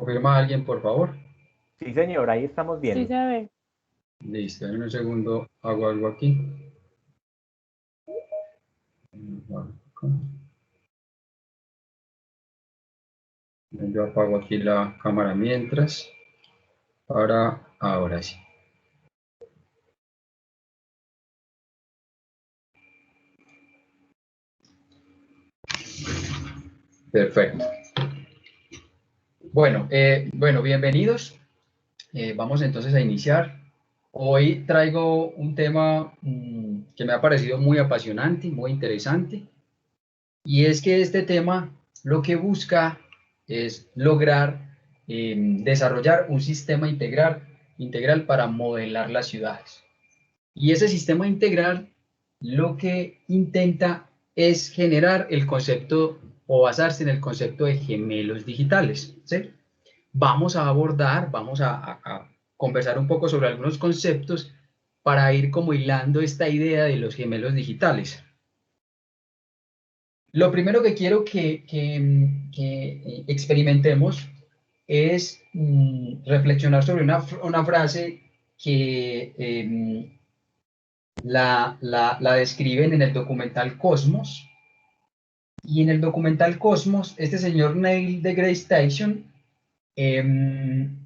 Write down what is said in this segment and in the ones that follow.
¿Confirma alguien, por favor? Sí, señor, ahí estamos Sí, viendo. se ve. Listo, en un segundo hago algo aquí. Yo apago aquí la cámara mientras, para ahora sí. Perfecto. Bueno, bienvenidos. Vamos entonces a iniciar. Hoy traigo un tema que me ha parecido muy apasionante, muy interesante, y es que este tema lo que busca es lograr desarrollar un sistema integral para modelar las ciudades. Y ese sistema integral lo que intenta es generar el concepto o basarse en el concepto de gemelos digitales, ¿sí? Vamos a conversar un poco sobre algunos conceptos para ir como hilando esta idea de los gemelos digitales. Lo primero que quiero que experimentemos es reflexionar sobre una frase que la describen en el documental Cosmos. Y en el documental Cosmos, este señor Neil deGrasse Tyson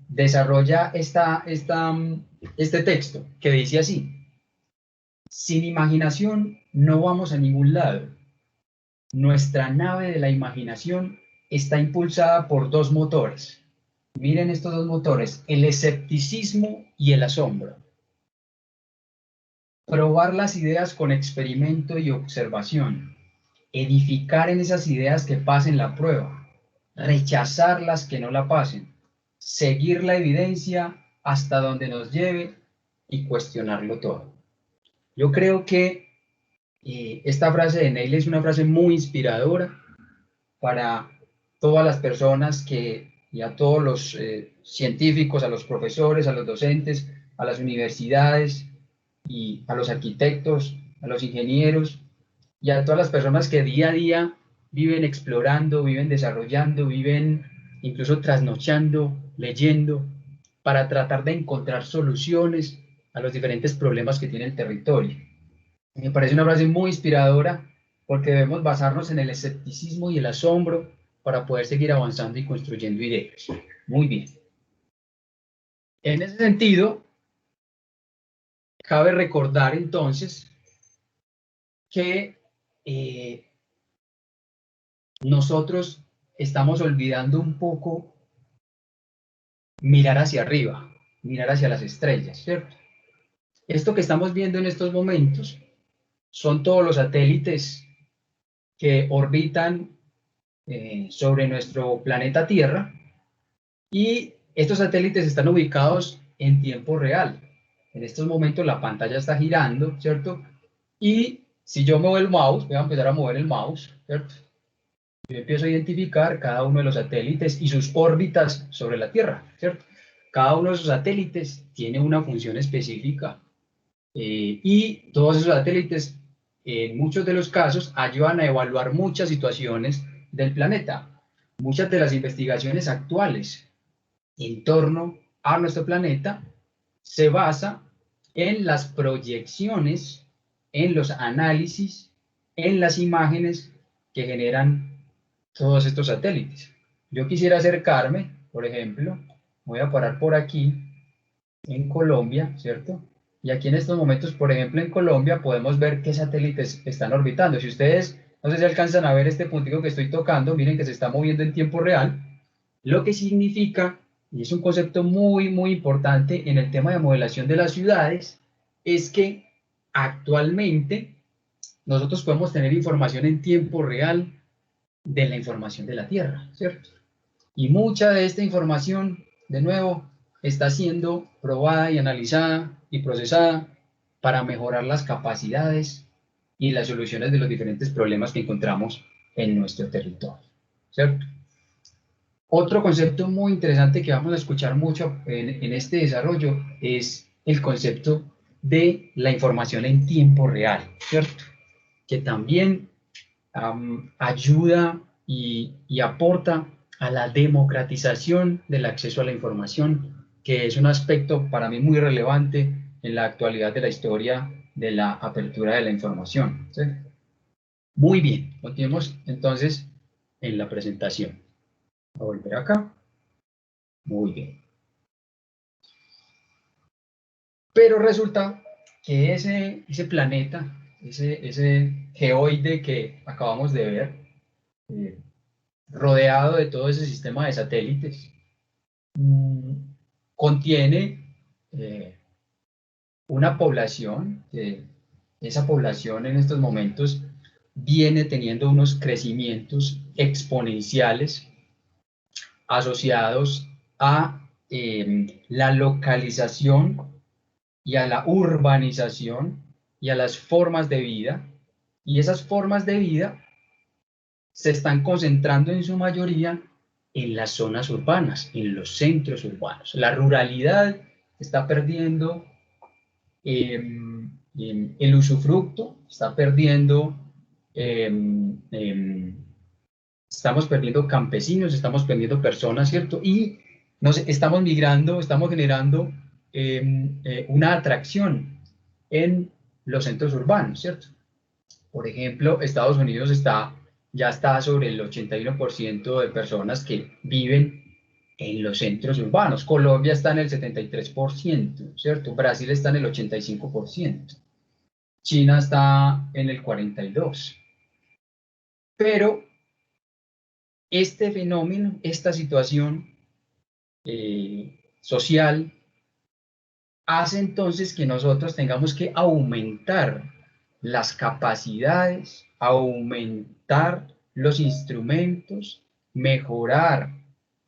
desarrolla este texto que dice así: sin imaginación no vamos a ningún lado. Nuestra nave de la imaginación está impulsada por dos motores. Miren estos dos motores, el escepticismo y el asombro. Probar las ideas con experimento y observación. Edificar en esas ideas que pasen la prueba. Rechazar las que no la pasen. Seguir la evidencia hasta donde nos lleve y cuestionarlo todo. Yo creo que esta frase de Neil es una frase muy inspiradora para todas las personas y a todos los científicos, a los profesores, a los docentes, a las universidades y a los arquitectos, a los ingenieros y a todas las personas que día a día viven explorando, viven desarrollando, viven incluso trasnochando, leyendo, para tratar de encontrar soluciones a los diferentes problemas que tiene el territorio. Me parece una frase muy inspiradora porque debemos basarnos en el escepticismo y el asombro para poder seguir avanzando y construyendo ideas. Muy bien. En ese sentido, cabe recordar entonces que nosotros estamos olvidando un poco mirar hacia arriba, mirar hacia las estrellas, ¿cierto? Esto que estamos viendo en estos momentos son todos los satélites que orbitan sobre nuestro planeta Tierra, y estos satélites están ubicados en tiempo real. En estos momentos la pantalla está girando, ¿cierto? Y si yo muevo el mouse, voy a empezar a mover el mouse, ¿cierto? Yo empiezo a identificar cada uno de los satélites y sus órbitas sobre la Tierra, ¿cierto? Cada uno de esos satélites tiene una función específica y todos esos satélites, en muchos de los casos, ayudan a evaluar muchas situaciones del planeta. Muchas de las investigaciones actuales en torno a nuestro planeta se basa en las proyecciones, en los análisis, en las imágenes que generan todos estos satélites. Yo quisiera acercarme, por ejemplo, voy a parar por aquí, en Colombia, ¿cierto? Y aquí en estos momentos, por ejemplo, en Colombia podemos ver qué satélites están orbitando. Si ustedes, no sé si alcanzan a ver este puntico que estoy tocando, miren que se está moviendo en tiempo real, lo que significa, y es un concepto muy, muy importante en el tema de modelación de las ciudades, es que actualmente nosotros podemos tener información en tiempo real de la información de la Tierra, ¿cierto? Y mucha de esta información, de nuevo, está siendo probada y analizada y procesada para mejorar las capacidades y las soluciones de los diferentes problemas que encontramos en nuestro territorio, ¿cierto? Otro concepto muy interesante que vamos a escuchar mucho en este desarrollo es el concepto de la información en tiempo real, ¿cierto? Que también ayuda y aporta a la democratización del acceso a la información, que es un aspecto para mí muy relevante en la actualidad de la historia de la apertura de la información. ¿Sí? Muy bien, continuemos entonces en la presentación. Voy a volver acá. Muy bien. Pero resulta que ese planeta, ese geoide que acabamos de ver, eh, rodeado de todo ese sistema de satélites, contiene una población, esa población en estos momentos viene teniendo unos crecimientos exponenciales asociados a la localización y a la urbanización y a las formas de vida, y esas formas de vida se están concentrando en su mayoría en las zonas urbanas, en los centros urbanos. La ruralidad está perdiendo el usufructo, está perdiendo, estamos perdiendo campesinos, estamos perdiendo personas, ¿cierto? Y estamos migrando, estamos generando una atracción en los centros urbanos, ¿cierto? Por ejemplo, Estados Unidos ya está sobre el 81% de personas que viven en los centros urbanos. Colombia está en el 73%, ¿cierto? Brasil está en el 85%. China está en el 42%. Pero este fenómeno, esta situación social, hace entonces que nosotros tengamos que aumentar las capacidades, aumentar los instrumentos, mejorar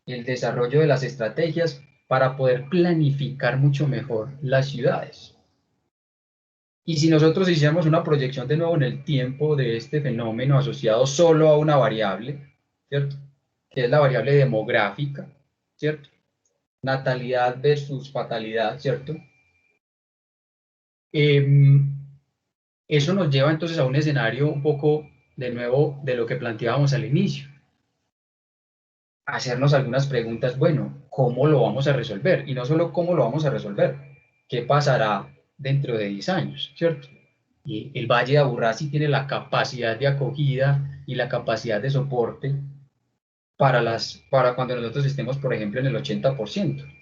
el desarrollo de las estrategias para poder planificar mucho mejor las ciudades. Y si nosotros hiciéramos una proyección de nuevo en el tiempo de este fenómeno asociado solo a una variable, ¿cierto? Que es la variable demográfica, ¿cierto? Natalidad versus fatalidad, ¿cierto? Eso nos lleva entonces a un escenario un poco, de nuevo, de lo que planteábamos al inicio. Hacernos algunas preguntas, bueno, ¿cómo lo vamos a resolver? Y no solo cómo lo vamos a resolver, ¿qué pasará dentro de 10 años, ¿cierto? Y el Valle de Aburrá sí tiene la capacidad de acogida y la capacidad de soporte para cuando nosotros estemos, por ejemplo, en el 80%.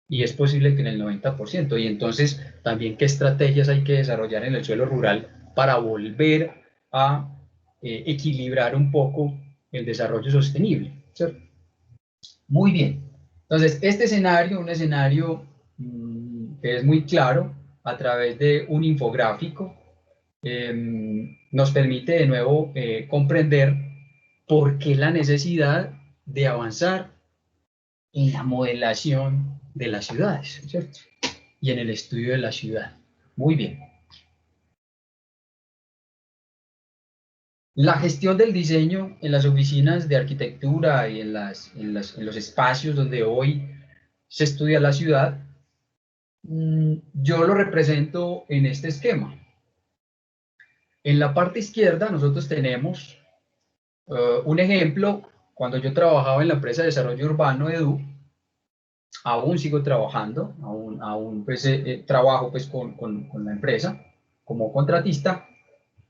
Y es posible que en el 90%. Y entonces, también qué estrategias hay que desarrollar en el suelo rural para volver a equilibrar un poco el desarrollo sostenible, ¿cierto? Muy bien. Entonces, este escenario, un escenario que es muy claro a través de un infográfico, nos permite de nuevo comprender por qué la necesidad de avanzar en la modelación de las ciudades, ¿cierto? Y en el estudio de la ciudad. Muy bien. La gestión del diseño en las oficinas de arquitectura y en los espacios donde hoy se estudia la ciudad, yo lo represento en este esquema. En la parte izquierda nosotros tenemos un ejemplo. Cuando yo trabajaba en la empresa de desarrollo urbano EDU, aún sigo trabajando, aún pues, trabajo pues, con la empresa como contratista,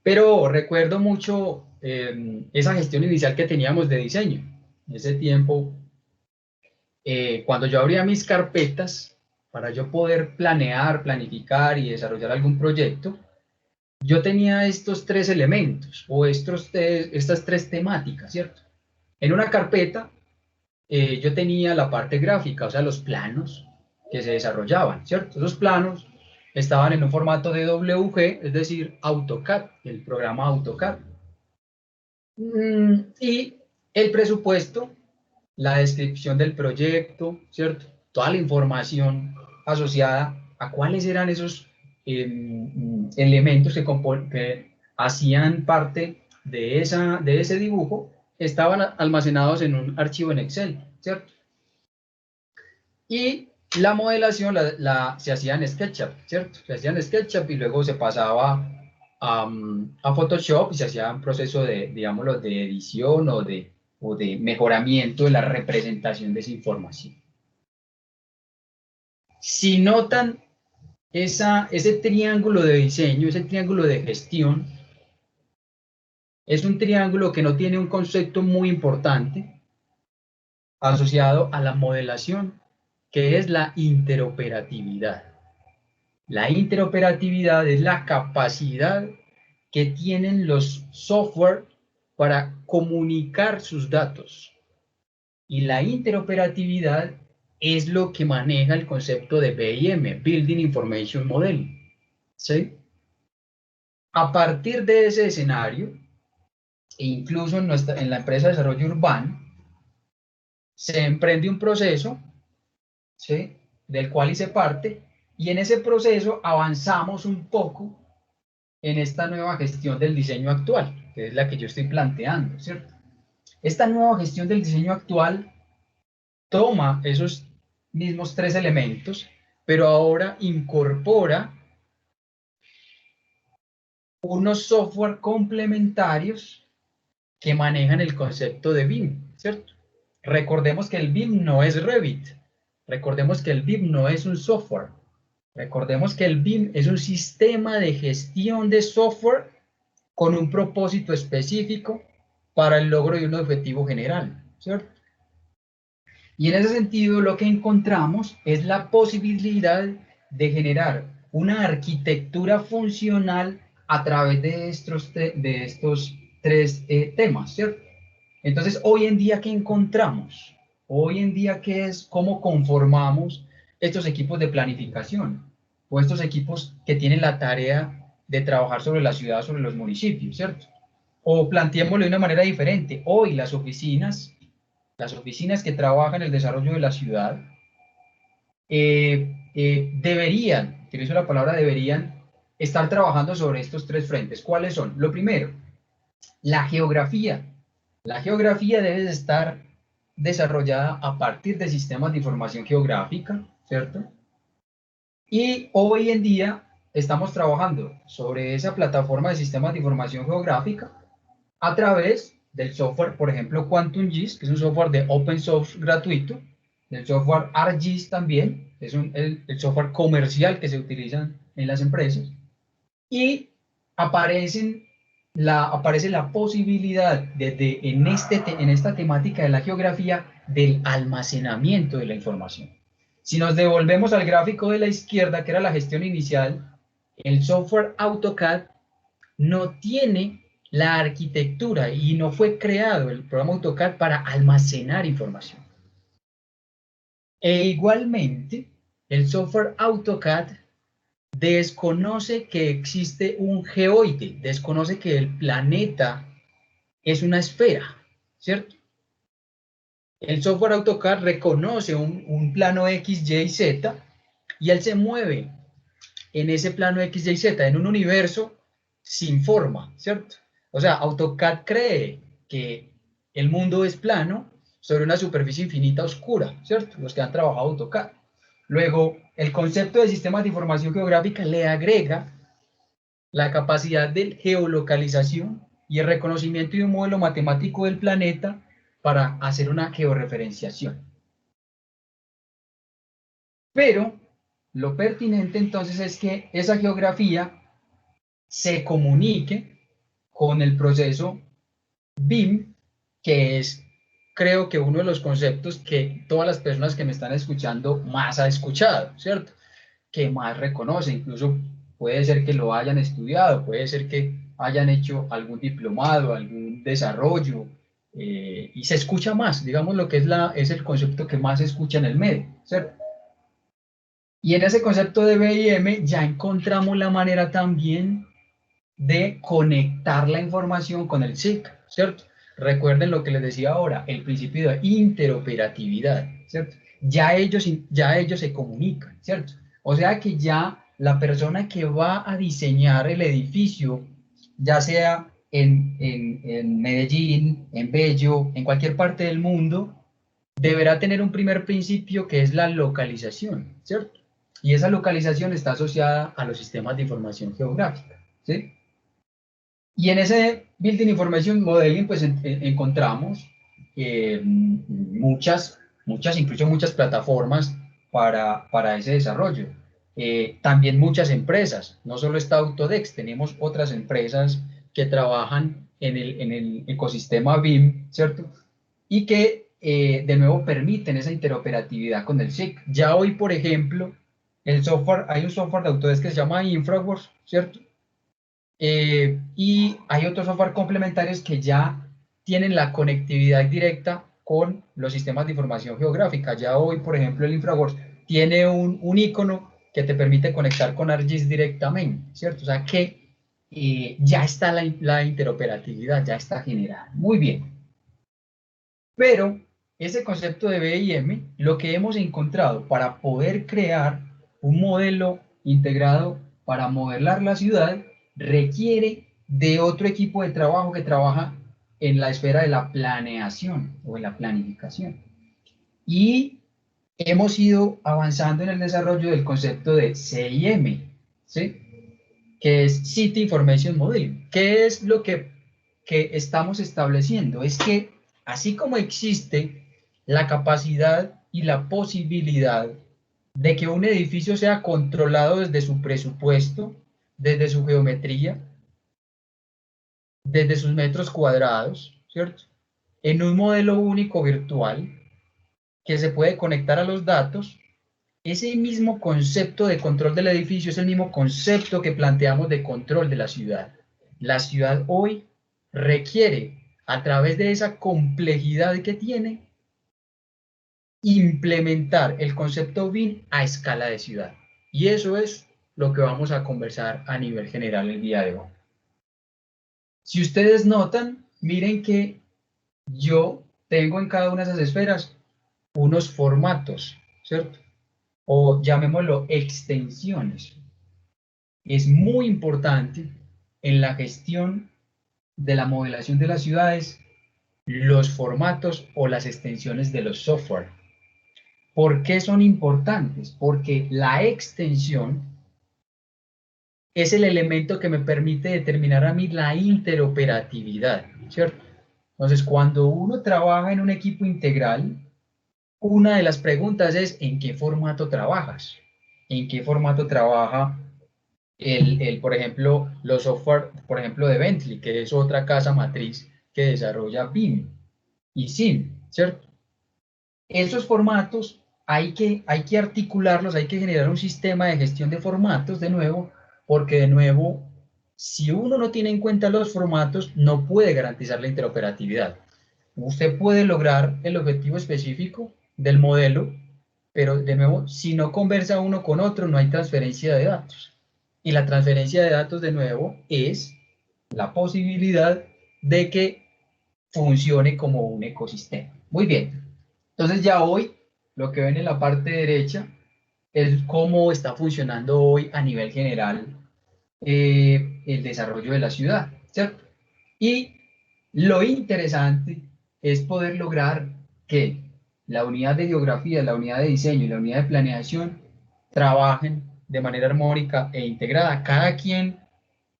pero recuerdo mucho esa gestión inicial que teníamos de diseño. En ese tiempo, cuando yo abría mis carpetas para yo poder planear, planificar y desarrollar algún proyecto, yo tenía estos tres elementos o estas tres temáticas, ¿cierto? En una carpeta yo tenía la parte gráfica, o sea, los planos que se desarrollaban, ¿cierto? Esos planos estaban en un formato de WG, es decir, AutoCAD, el programa AutoCAD. Y el presupuesto, la descripción del proyecto, ¿cierto? Toda la información asociada a cuáles eran esos elementos que hacían parte de ese dibujo, estaban almacenados en un archivo en Excel, ¿cierto? Y la modelación se hacía en SketchUp, ¿cierto? Se hacía en SketchUp y luego se pasaba a Photoshop y se hacía un proceso de, digámoslo, de edición o o de mejoramiento de la representación de esa información. Si notan ese triángulo de diseño, ese triángulo de gestión, es un triángulo que no tiene un concepto muy importante asociado a la modelación, que es la interoperatividad. La interoperatividad es la capacidad que tienen los software para comunicar sus datos. Y la interoperatividad es lo que maneja el concepto de BIM, Building Information Modeling. ¿Sí? A partir de ese escenario, e incluso en la empresa de desarrollo urbano, se emprende un proceso, ¿sí?, del cual hice parte, y en ese proceso avanzamos un poco en esta nueva gestión del diseño actual, que es la que yo estoy planteando, ¿cierto? Esta nueva gestión del diseño actual toma esos mismos tres elementos, pero ahora incorpora unos software complementarios que manejan el concepto de BIM, ¿cierto? Recordemos que el BIM no es Revit, recordemos que el BIM no es un software, recordemos que el BIM es un sistema de gestión de software con un propósito específico para el logro de un objetivo general, ¿cierto? Y en ese sentido lo que encontramos es la posibilidad de generar una arquitectura funcional a través de estos tres temas, ¿cierto? Entonces, hoy en día, ¿qué encontramos? Hoy en día, ¿qué es? ¿Cómo conformamos estos equipos de planificación? O estos equipos que tienen la tarea de trabajar sobre la ciudad, sobre los municipios, ¿cierto? O planteémoslo de una manera diferente. Hoy las oficinas que trabajan el desarrollo de la ciudad, deberían, utilizo la palabra deberían, estar trabajando sobre estos tres frentes. ¿Cuáles son? Lo primero, la geografía. La geografía debe de estar desarrollada a partir de sistemas de información geográfica, ¿cierto? Y hoy en día estamos trabajando sobre esa plataforma de sistemas de información geográfica a través del software, por ejemplo, QuantumGIS, que es un software de open source gratuito, del software ArcGIS también, que es el software comercial que se utiliza en las empresas, y aparece la posibilidad en esta temática de la geografía del almacenamiento de la información. Si nos devolvemos al gráfico de la izquierda, que era la gestión inicial, el software AutoCAD no tiene la arquitectura y no fue creado el programa AutoCAD para almacenar información. E igualmente, el software AutoCAD desconoce que existe un geoide, desconoce que el planeta es una esfera, ¿cierto? El software AutoCAD reconoce un plano X, Y, Z y él se mueve en ese plano X, Y, Z, en un universo sin forma, ¿cierto? O sea, AutoCAD cree que el mundo es plano sobre una superficie infinita oscura, ¿cierto? Los que han trabajado AutoCAD. Luego, el concepto de sistemas de información geográfica le agrega la capacidad de geolocalización y el reconocimiento de un modelo matemático del planeta para hacer una georreferenciación. Pero lo pertinente entonces es que esa geografía se comunique con el proceso BIM, que es, creo que uno de los conceptos que todas las personas que me están escuchando más ha escuchado, ¿cierto? Que más reconoce, incluso puede ser que lo hayan estudiado, puede ser que hayan hecho algún diplomado, algún desarrollo, y se escucha más, digamos lo que es el concepto que más se escucha en el medio, ¿cierto? Y en ese concepto de BIM ya encontramos la manera también de conectar la información con el SIC, ¿cierto? Recuerden lo que les decía ahora, el principio de interoperatividad, ¿cierto? Ya ellos se comunican, ¿cierto? O sea que ya la persona que va a diseñar el edificio, ya sea en Medellín, en Bello, en cualquier parte del mundo, deberá tener un primer principio que es la localización, ¿cierto? Y esa localización está asociada a los sistemas de información geográfica, ¿sí? Y en ese Building Information Modeling, pues encontramos incluso muchas plataformas para ese desarrollo. También muchas empresas, no solo está Autodex, tenemos otras empresas que trabajan en el ecosistema BIM, ¿cierto? Y que de nuevo permiten esa interoperatividad con el SIC. Ya hoy, por ejemplo, hay un software de Autodesk que se llama InfraWorks, ¿cierto? Y hay otros software complementarios que ya tienen la conectividad directa con los sistemas de información geográfica. Ya hoy, por ejemplo, el InfraWorks tiene un icono que te permite conectar con ArcGIS directamente, ¿cierto? O sea que ya está la interoperatividad, ya está generada. Muy bien. Pero ese concepto de BIM, lo que hemos encontrado para poder crear un modelo integrado para modelar la ciudad, requiere de otro equipo de trabajo que trabaja en la esfera de la planeación o en la planificación. Y hemos ido avanzando en el desarrollo del concepto de CIM, ¿sí? Que es City Information Modeling. ¿Qué es lo que estamos estableciendo? Es que así como existe la capacidad y la posibilidad de que un edificio sea controlado desde su presupuesto, desde su geometría, desde sus metros cuadrados, ¿cierto? En un modelo único virtual que se puede conectar a los datos, ese mismo concepto de control del edificio es el mismo concepto que planteamos de control de la ciudad. La ciudad hoy requiere, a través de esa complejidad que tiene, implementar el concepto BIM a escala de ciudad. Y eso es lo que vamos a conversar a nivel general el día de hoy. Si ustedes notan, miren que yo tengo en cada una de esas esferas unos formatos, ¿cierto? O llamémoslo extensiones. Es muy importante en la gestión de la modelación de las ciudades los formatos o las extensiones de los software. ¿Por qué son importantes? Porque la extensión es el elemento que me permite determinar a mí la interoperatividad, ¿cierto? Entonces, cuando uno trabaja en un equipo integral, una de las preguntas es ¿en qué formato trabajas? ¿En qué formato trabaja por ejemplo, los software, por ejemplo, de Bentley, que es otra casa matriz que desarrolla BIM y SIM, ¿cierto? Esos formatos hay que articularlos, hay que generar un sistema de gestión de formatos de nuevo, porque de nuevo, si uno no tiene en cuenta los formatos, no puede garantizar la interoperatividad. Usted puede lograr el objetivo específico del modelo, pero de nuevo, si no conversa uno con otro, no hay transferencia de datos. Y la transferencia de datos, de nuevo, es la posibilidad de que funcione como un ecosistema. Muy bien. Entonces ya hoy, lo que ven en la parte derecha es cómo está funcionando hoy a nivel general el desarrollo de la ciudad, ¿cierto? Y lo interesante es poder lograr que la unidad de geografía, la unidad de diseño y la unidad de planeación trabajen de manera armónica e integrada, cada quien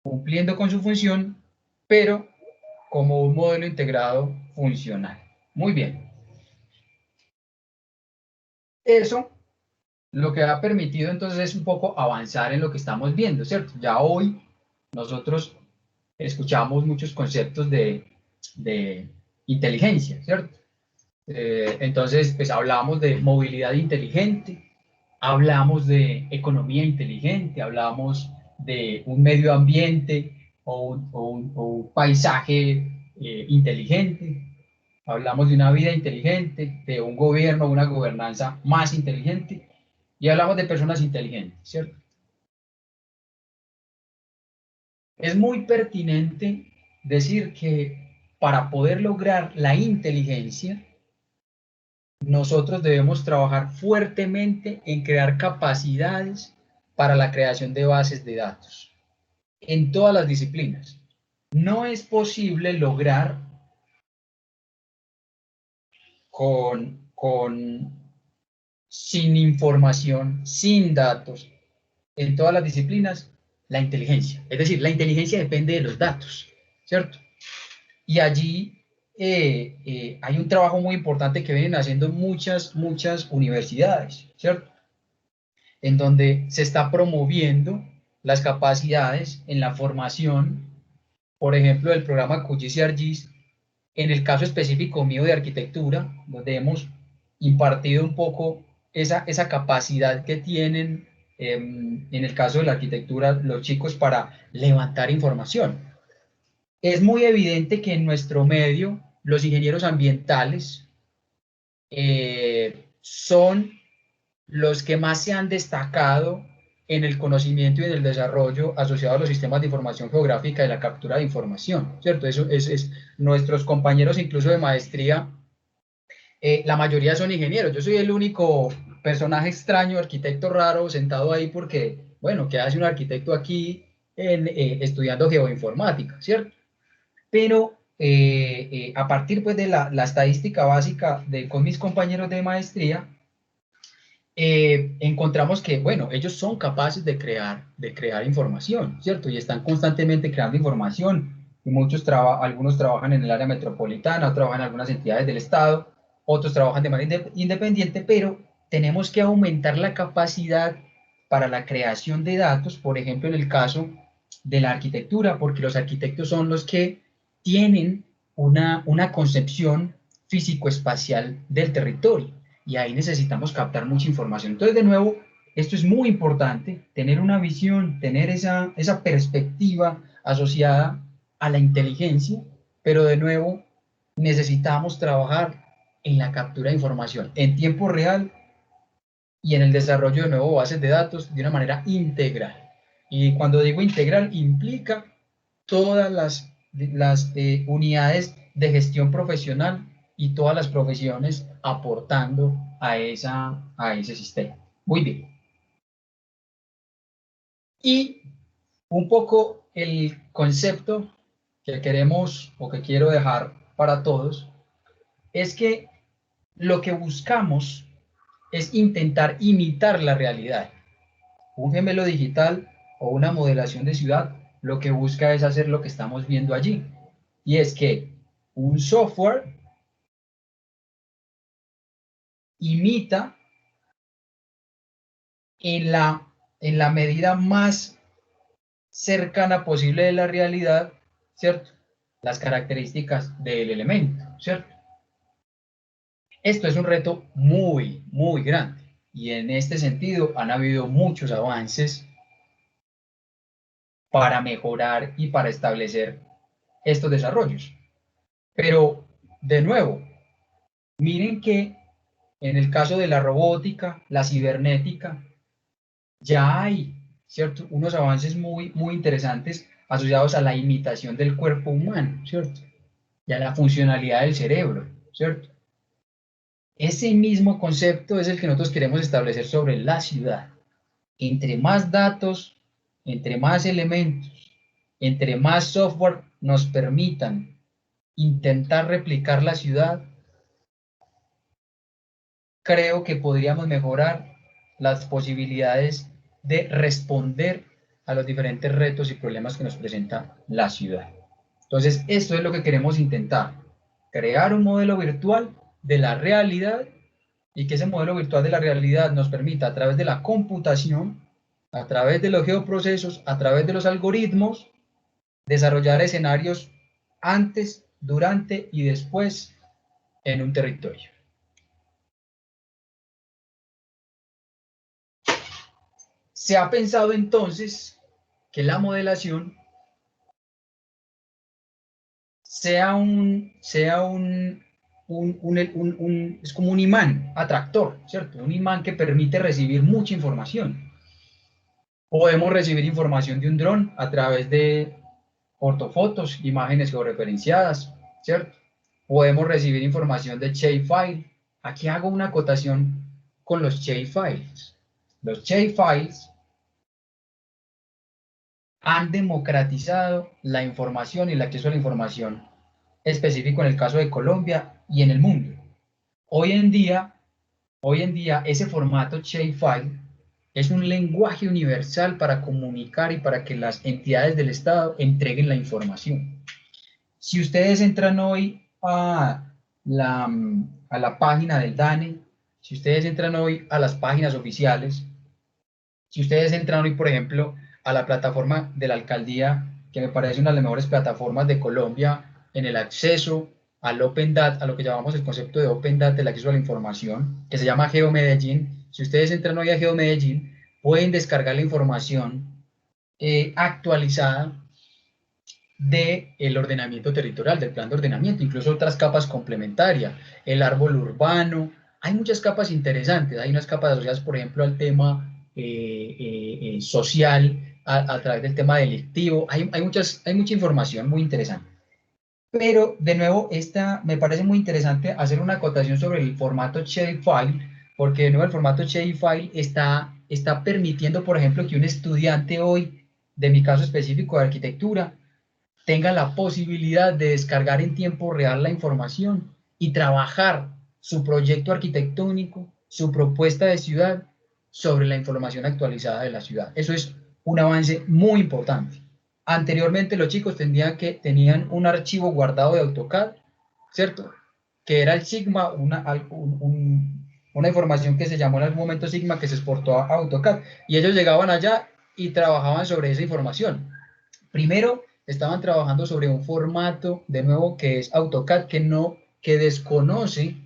cumpliendo con su función, pero como un modelo integrado funcional. Muy bien. Eso lo que ha permitido entonces es un poco avanzar en lo que estamos viendo, ¿cierto? Ya hoy nosotros escuchamos muchos conceptos de inteligencia, ¿cierto? Entonces, pues hablamos de movilidad inteligente, hablamos de economía inteligente, hablamos de un medio ambiente o un paisaje inteligente, hablamos de una vida inteligente, de un gobierno, una gobernanza más inteligente y hablamos de personas inteligentes, ¿cierto? Es muy pertinente decir que para poder lograr la inteligencia, nosotros debemos trabajar fuertemente en crear capacidades para la creación de bases de datos en todas las disciplinas. No es posible lograr sin información, sin datos, en todas las disciplinas, la inteligencia. Es decir, la inteligencia depende de los datos, ¿cierto? Y allí hay un trabajo muy importante que vienen haciendo muchas universidades, ¿cierto? En donde se está promoviendo las capacidades en la formación, por ejemplo, del programa QGIS, en el caso específico mío de arquitectura, donde hemos impartido un poco esa capacidad que tienen en el caso de la arquitectura los chicos para levantar información. Es muy evidente que en nuestro medio los ingenieros ambientales son los que más se han destacado en el conocimiento y en el desarrollo asociado a los sistemas de información geográfica y la captura de información, ¿cierto? Eso es nuestros compañeros incluso de maestría, la mayoría son ingenieros. Yo soy el único personaje extraño, arquitecto raro, sentado ahí porque, bueno, ¿qué hace un arquitecto aquí estudiando geoinformática, ¿cierto? Pero a partir pues de la estadística básica con mis compañeros de maestría, encontramos que, bueno, ellos son capaces de crear información, ¿cierto? Y están constantemente creando información. Y algunos trabajan en el área metropolitana, otros trabajan en algunas entidades del Estado, otros trabajan de manera independiente, pero tenemos que aumentar la capacidad para la creación de datos, por ejemplo, en el caso de la arquitectura, porque los arquitectos son los que tienen una concepción físico-espacial del territorio y ahí necesitamos captar mucha información. Entonces, de nuevo, esto es muy importante, tener una visión, tener esa perspectiva asociada a la inteligencia, pero de nuevo, necesitamos trabajar en la captura de información en tiempo real y en el desarrollo de nuevas bases de datos de una manera integral. Y cuando digo integral, implica todas las unidades de gestión profesional y todas las profesiones aportando a ese sistema. Muy bien. Y un poco el concepto que queremos o que quiero dejar para todos es que lo que buscamos es intentar imitar la realidad. Un gemelo digital o una modelación de ciudad lo que busca es hacer lo que estamos viendo allí. Y es que un software imita en la medida más cercana posible de la realidad, ¿cierto? Las características del elemento, ¿cierto? Esto es un reto muy grande y en este sentido han habido muchos avances para mejorar y para establecer estos desarrollos. Pero, de nuevo, miren que en el caso de la robótica, la cibernética, ya hay, ¿cierto? Unos avances muy interesantes asociados a la imitación del cuerpo humano, ¿cierto? Y a la funcionalidad del cerebro, ¿cierto? Ese mismo concepto es el que nosotros queremos establecer sobre la ciudad. Entre más datos, entre más elementos, entre más software nos permitan intentar replicar la ciudad, creo que podríamos mejorar las posibilidades de responder a los diferentes retos y problemas que nos presenta la ciudad. Entonces, esto es lo que queremos intentar, crear un modelo virtual de la realidad y que ese modelo virtual de la realidad nos permita a través de la computación, a través de los geoprocesos, a través de los algoritmos, desarrollar escenarios antes, durante y después en un territorio. Se ha pensado entonces que la modelación es como un imán atractor, ¿cierto? Un imán que permite recibir mucha información. Podemos recibir información de un dron a través de ortofotos, imágenes georreferenciadas, ¿cierto? Podemos recibir información de shapefile. Aquí hago una acotación con los shapefiles. Los shapefiles han democratizado la información y el acceso a la información específico en el caso de Colombia y en el mundo. Hoy en día ese formato shapefile es un lenguaje universal para comunicar y para que las entidades del Estado entreguen la información. Si ustedes entran hoy a la página del DANE, si ustedes entran hoy a las páginas oficiales, si ustedes entran hoy, por ejemplo, a la plataforma de la alcaldía, que me parece una de las mejores plataformas de Colombia en el acceso al Open Data, a lo que llamamos el concepto de Open Data, el acceso a la información, que se llama GeoMedellín. Si ustedes entran hoy a GeoMedellín, pueden descargar la información actualizada del ordenamiento territorial, del plan de ordenamiento, incluso otras capas complementarias, el árbol urbano. Hay muchas capas interesantes, hay unas capas asociadas, por ejemplo, al tema social, a través del tema delictivo. Hay mucha información muy interesante. Pero, de nuevo, me parece muy interesante hacer una acotación sobre el formato shapefile, porque, de nuevo, el formato shapefile está permitiendo, por ejemplo, que un estudiante hoy, de mi caso específico de arquitectura, tenga la posibilidad de descargar en tiempo real la información y trabajar su proyecto arquitectónico, su propuesta de ciudad sobre la información actualizada de la ciudad. Eso es un avance muy importante. Anteriormente los chicos tenían un archivo guardado de AutoCAD, ¿cierto? Que era el Sigma, una información que se llamó en algún momento Sigma, que se exportó a AutoCAD, y ellos llegaban allá y trabajaban sobre esa información. Primero, estaban trabajando sobre un formato, de nuevo, que es AutoCAD, que desconoce,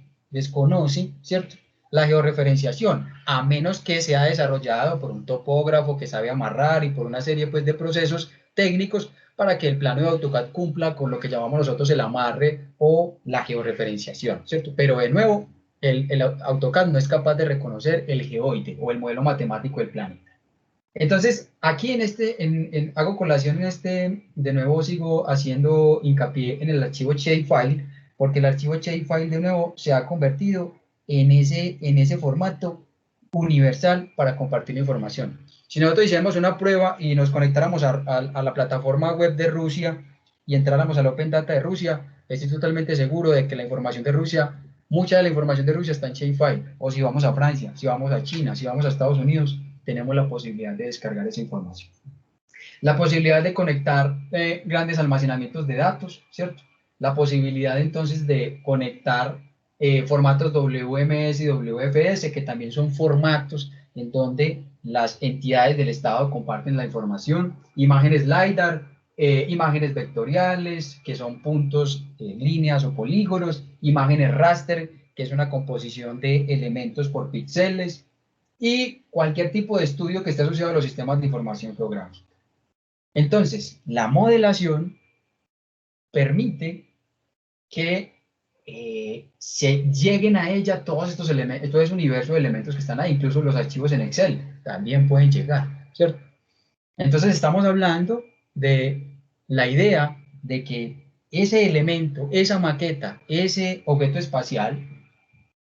¿cierto?, la georreferenciación, a menos que sea desarrollado por un topógrafo que sabe amarrar y por una serie, pues, de procesos técnicos para que el plano de AutoCAD cumpla con lo que llamamos nosotros el amarre o la georreferenciación, ¿cierto? Pero, de nuevo, el AutoCAD no es capaz de reconocer el geoide o el modelo matemático del planeta. Entonces, aquí hago colación de nuevo sigo haciendo hincapié en el archivo shapefile, porque el archivo shapefile, de nuevo, se ha convertido en ese formato universal para compartir la información. Si nosotros hiciéramos una prueba y nos conectáramos a la plataforma web de Rusia y entráramos al Open Data de Rusia, estoy totalmente seguro de que la información de Rusia, mucha de la información de Rusia está en shapefile. O si vamos a Francia, si vamos a China, si vamos a Estados Unidos, tenemos la posibilidad de descargar esa información. La posibilidad de conectar grandes almacenamientos de datos, ¿cierto? La posibilidad entonces de conectar formatos WMS y WFS, que también son formatos en donde las entidades del Estado comparten la información, imágenes LiDAR, imágenes vectoriales, que son puntos, líneas o polígonos, imágenes raster, que es una composición de elementos por píxeles, y cualquier tipo de estudio que esté asociado a los sistemas de información geográfica. Entonces, la modelación permite que se lleguen a ella todos estos elementos, todo ese universo de elementos que están ahí, incluso los archivos en Excel también pueden llegar, ¿cierto? Entonces estamos hablando de la idea de que ese elemento, esa maqueta, ese objeto espacial,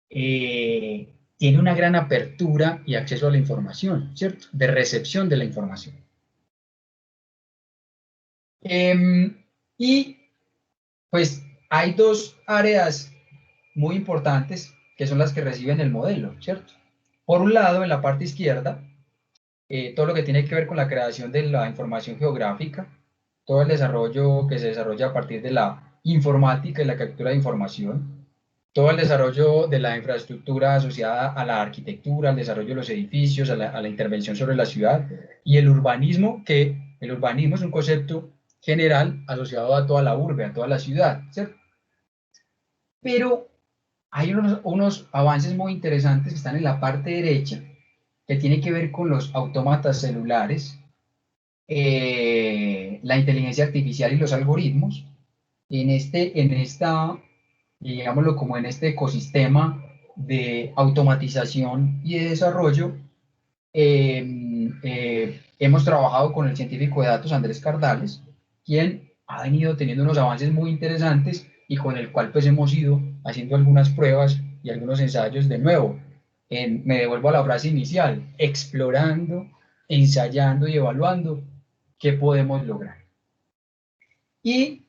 tiene una gran apertura y acceso a la información, ¿cierto? De recepción de la información. Y pues hay dos áreas muy importantes que son las que reciben el modelo, ¿cierto? Por un lado, en la parte izquierda, todo lo que tiene que ver con la creación de la información geográfica, todo el desarrollo que se desarrolla a partir de la informática y la captura de información, todo el desarrollo de la infraestructura asociada a la arquitectura, al desarrollo de los edificios, a la intervención sobre la ciudad, y el urbanismo, que el urbanismo es un concepto general asociado a toda la urbe, a toda la ciudad, ¿cierto? Pero hay unos avances muy interesantes que están en la parte derecha, que tiene que ver con los autómatas celulares, la inteligencia artificial y los algoritmos, digámoslo como en este ecosistema de automatización y de desarrollo. Hemos trabajado con el científico de datos Andrés Cardales, quien ha venido teniendo unos avances muy interesantes y con el cual pues hemos ido haciendo algunas pruebas y algunos ensayos de nuevo. Me devuelvo a la frase inicial, explorando, ensayando y evaluando qué podemos lograr. Y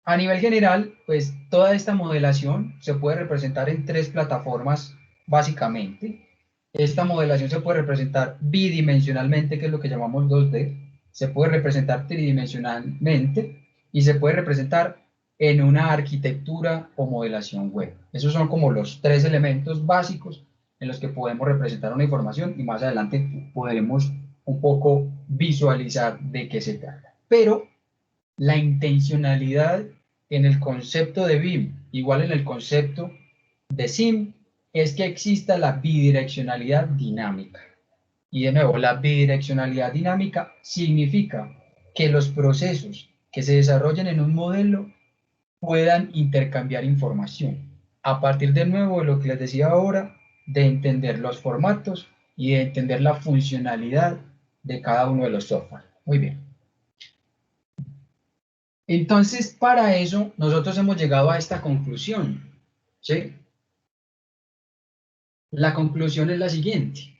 a nivel general, pues toda esta modelación se puede representar en tres plataformas básicamente. Esta modelación se puede representar bidimensionalmente, que es lo que llamamos 2D, se puede representar tridimensionalmente y se puede representar en una arquitectura o modelación web. Esos son como los tres elementos básicos en los que podemos representar una información y más adelante podremos un poco visualizar de qué se trata. Pero la intencionalidad en el concepto de BIM, igual en el concepto de SIM, es que exista la bidireccionalidad dinámica. Y de nuevo, la bidireccionalidad dinámica significa que los procesos que se desarrollen en un modelo puedan intercambiar información. A partir de nuevo de lo que les decía ahora, de entender los formatos y de entender la funcionalidad de cada uno de los software. Muy bien. Entonces, para eso, nosotros hemos llegado a esta conclusión, ¿sí? La conclusión es la siguiente.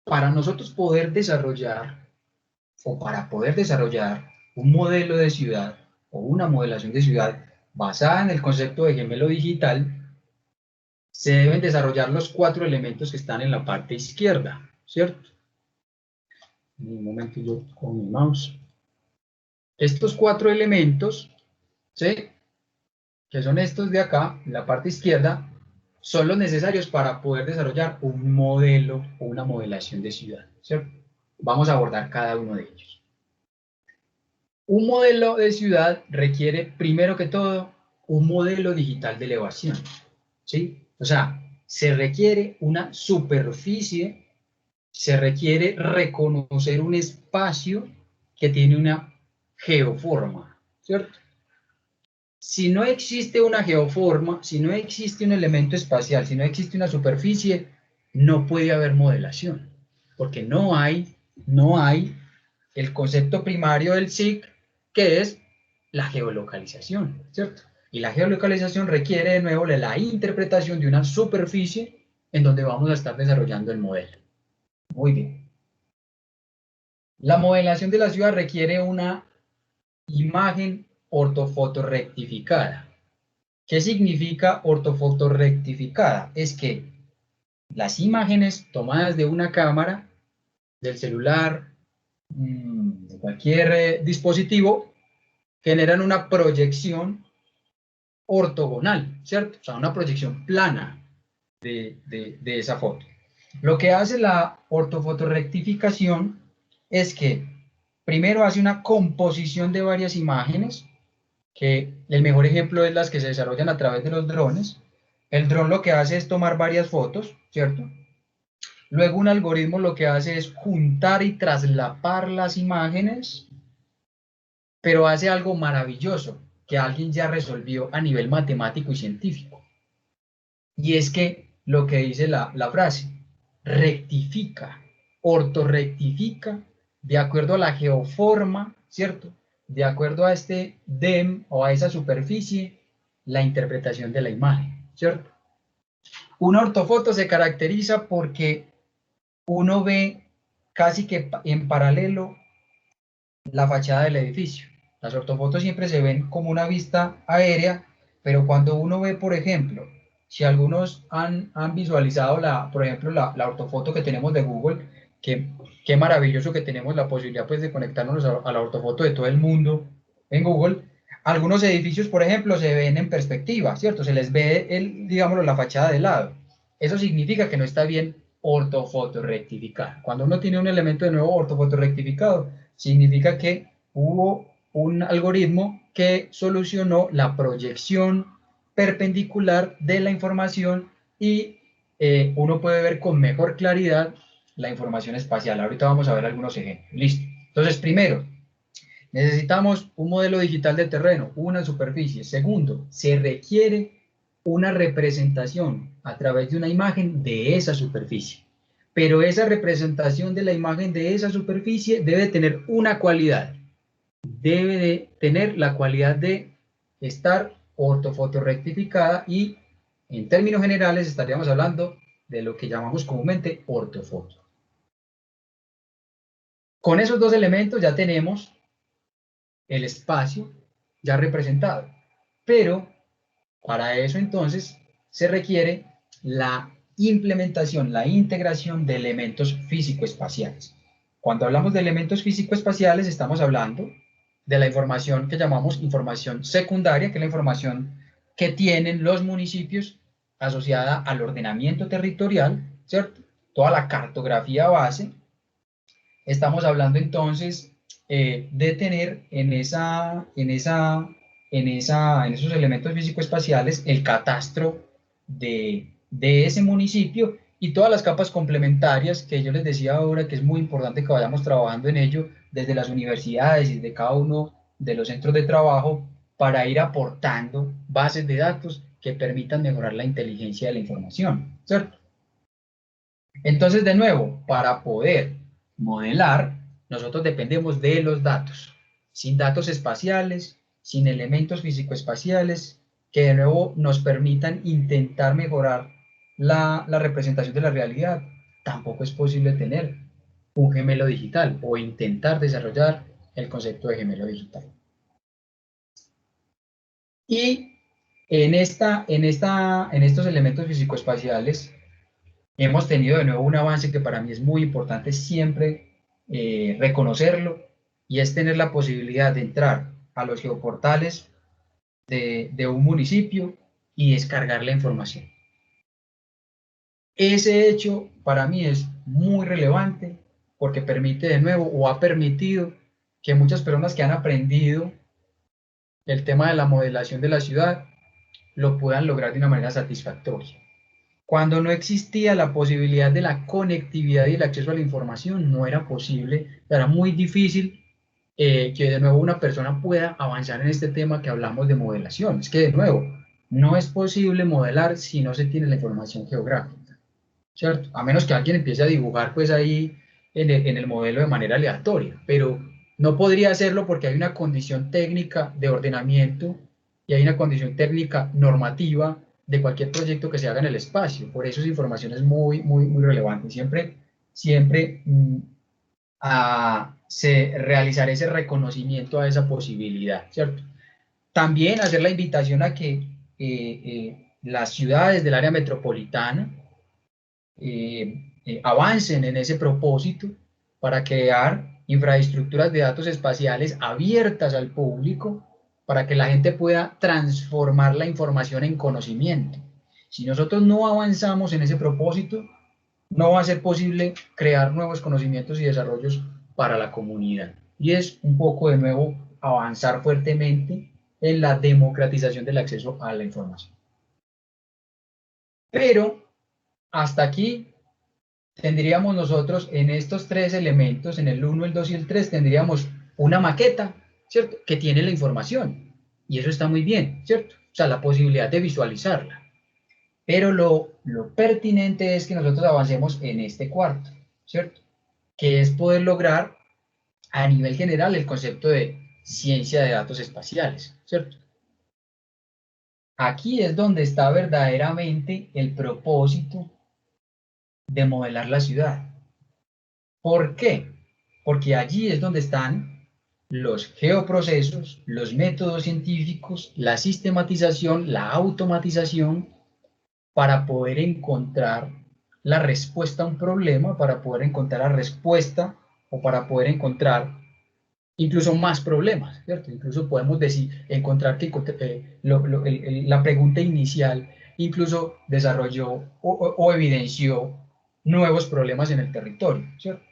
Para nosotros poder desarrollar, o para poder desarrollar un modelo de ciudad o una modelación de ciudad basada en el concepto de gemelo digital, se deben desarrollar los 4 elementos que están en la parte izquierda, ¿cierto? En un momento yo con mi mouse. Estos 4 elementos, ¿sí?, que son estos de acá, en la parte izquierda, son los necesarios para poder desarrollar un modelo o una modelación de ciudad, ¿cierto? Vamos a abordar cada uno de ellos. Un modelo de ciudad requiere, primero que todo, un modelo digital de elevación, ¿sí? O sea, se requiere una superficie, se requiere reconocer un espacio que tiene una geoforma, ¿cierto? Si no existe una geoforma, si no existe un elemento espacial, si no existe una superficie, no puede haber modelación, porque no hay el concepto primario del SIC, que es la geolocalización, ¿cierto? Y la geolocalización requiere de nuevo la interpretación de una superficie en donde vamos a estar desarrollando el modelo. Muy bien. La modelación de la ciudad requiere una imagen ortofotorrectificada. ¿Qué significa ortofotorrectificada? Es que las imágenes tomadas de una cámara, del celular, de cualquier dispositivo, generan una proyección ortogonal, ¿cierto? O sea, una proyección plana de esa foto. Lo que hace la ortofotorrectificación es que primero hace una composición de varias imágenes, que el mejor ejemplo es las que se desarrollan a través de los drones. El dron lo que hace es tomar varias fotos, ¿cierto? Luego un algoritmo lo que hace es juntar y traslapar las imágenes, pero hace algo maravilloso que alguien ya resolvió a nivel matemático y científico. Y es que lo que dice la frase, rectifica, ortorrectifica, de acuerdo a la geoforma, ¿cierto? De acuerdo a este DEM o a esa superficie, la interpretación de la imagen, ¿cierto? Una ortofoto se caracteriza porque uno ve casi que en paralelo la fachada del edificio. Las ortofotos siempre se ven como una vista aérea, pero cuando uno ve, por ejemplo, si algunos han visualizado, por ejemplo, la ortofoto que tenemos de Google, qué maravilloso que tenemos la posibilidad pues, de conectarnos a la ortofoto de todo el mundo en Google. Algunos edificios, por ejemplo, se ven en perspectiva, ¿cierto? Se les ve, digámoslo, la fachada de lado. Eso significa que no está bien ortofotorrectificado. Cuando uno tiene un elemento de nuevo ortofotorrectificado, significa que hubo un algoritmo que solucionó la proyección perpendicular de la información y uno puede ver con mejor claridad la información espacial. Ahorita vamos a ver algunos ejemplos. Listo. Entonces, primero, necesitamos un modelo digital de terreno, una superficie. Segundo, se requiere una representación a través de una imagen de esa superficie. Pero esa representación de la imagen de esa superficie debe tener una cualidad. Debe de tener la cualidad de estar ortofotorrectificada y, en términos generales, estaríamos hablando de lo que llamamos comúnmente ortofoto. Con esos dos elementos ya tenemos el espacio ya representado, pero para eso entonces se requiere la implementación, la integración de elementos físico-espaciales. Cuando hablamos de elementos físico-espaciales estamos hablando de la información que llamamos información secundaria, que es la información que tienen los municipios asociada al ordenamiento territorial, ¿cierto? Toda la cartografía base. Estamos hablando entonces de tener en esos elementos físico-espaciales el catastro de ese municipio y todas las capas complementarias que yo les decía ahora que es muy importante que vayamos trabajando en ello desde las universidades y de cada uno de los centros de trabajo para ir aportando bases de datos que permitan mejorar la inteligencia de la información, ¿cierto? Entonces, de nuevo, para poder modelar, nosotros dependemos de los datos. Sin datos espaciales, sin elementos físico-espaciales, que de nuevo nos permitan intentar mejorar la representación de la realidad, tampoco es posible tener un gemelo digital o intentar desarrollar el concepto de gemelo digital. Y en estos elementos físico-espaciales, hemos tenido de nuevo un avance que para mí es muy importante siempre reconocerlo, y es tener la posibilidad de entrar a los geoportales de un municipio y descargar la información. Ese hecho para mí es muy relevante porque permite de nuevo, o ha permitido, que muchas personas que han aprendido el tema de la modelación de la ciudad lo puedan lograr de una manera satisfactoria. Cuando no existía la posibilidad de la conectividad y el acceso a la información, no era posible, era muy difícil que de nuevo una persona pueda avanzar en este tema que hablamos de modelación. Es que de nuevo, no es posible modelar si no se tiene la información geográfica, ¿cierto? A menos que alguien empiece a dibujar pues ahí en el modelo de manera aleatoria, pero no podría hacerlo porque hay una condición técnica de ordenamiento y hay una condición técnica normativa de cualquier proyecto que se haga en el espacio. Por eso esa información es muy, muy, muy relevante. Siempre realizar ese reconocimiento a esa posibilidad, ¿cierto? También hacer la invitación a que las ciudades del área metropolitana avancen en ese propósito para crear infraestructuras de datos espaciales abiertas al público para que la gente pueda transformar la información en conocimiento. Si nosotros no avanzamos en ese propósito, no va a ser posible crear nuevos conocimientos y desarrollos para la comunidad. Y es un poco de nuevo avanzar fuertemente en la democratización del acceso a la información. Pero hasta aquí tendríamos nosotros en estos tres elementos, en el 1, el 2 y el 3, tendríamos una maqueta, ¿cierto? Que tiene la información. Y eso está muy bien, ¿cierto? O sea, la posibilidad de visualizarla. Pero lo pertinente es que nosotros avancemos en este cuarto, ¿cierto? Que es poder lograr a nivel general el concepto de ciencia de datos espaciales, ¿cierto? Aquí es donde está verdaderamente el propósito de modelar la ciudad. ¿Por qué? Porque allí es donde están los geoprocesos, los métodos científicos, la sistematización, la automatización, para poder encontrar la respuesta a un problema, para poder encontrar la respuesta o para poder encontrar incluso más problemas, ¿cierto? Incluso podemos decir, encontrar que la pregunta inicial incluso desarrolló o evidenció nuevos problemas en el territorio, ¿cierto?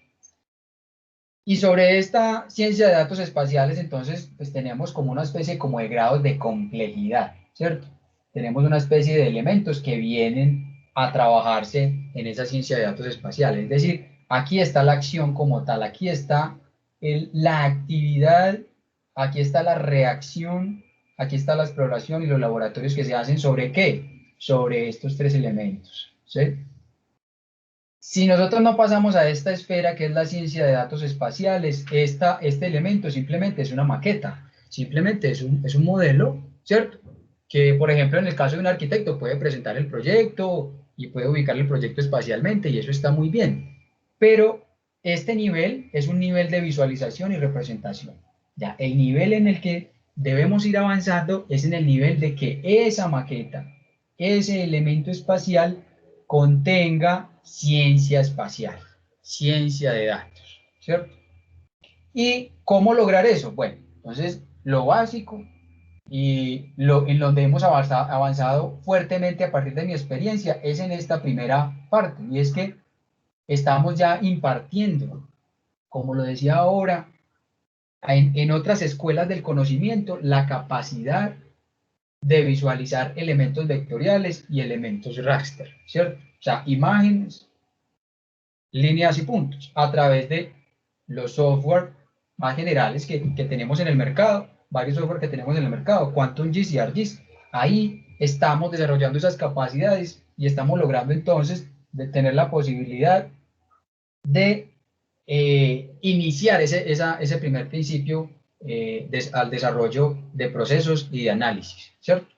Y sobre esta ciencia de datos espaciales, entonces, pues tenemos como una especie como de grados de complejidad, ¿cierto? Tenemos una especie de elementos que vienen a trabajarse en esa ciencia de datos espaciales. Es decir, aquí está la acción como tal, aquí está la actividad, aquí está la reacción, aquí está la exploración y los laboratorios que se hacen sobre ¿qué? Sobre estos tres elementos, ¿sí? Si nosotros no pasamos a esta esfera que es la ciencia de datos espaciales, este elemento simplemente es una maqueta, simplemente es un modelo, ¿cierto? Que, por ejemplo, en el caso de un arquitecto puede presentar el proyecto y puede ubicar el proyecto espacialmente y eso está muy bien. Pero este nivel es un nivel de visualización y representación. Ya, el nivel en el que debemos ir avanzando es en el nivel de que esa maqueta, ese elemento espacial, contenga ciencia espacial, ciencia de datos, ¿cierto? ¿Y cómo lograr eso? Bueno, Entonces, lo básico y en donde hemos avanzado fuertemente a partir de mi experiencia es en esta primera parte, y es que estamos ya impartiendo, como lo decía ahora, en otras escuelas del conocimiento, la capacidad de visualizar elementos vectoriales y elementos raster, ¿cierto? O sea, imágenes, líneas y puntos, a través de los software más generales que tenemos en el mercado, varios software que tenemos en el mercado, QuantumGIS y ArcGIS. Ahí estamos desarrollando esas capacidades y estamos logrando entonces de tener la posibilidad de iniciar ese primer principio al desarrollo de procesos y de análisis, ¿cierto?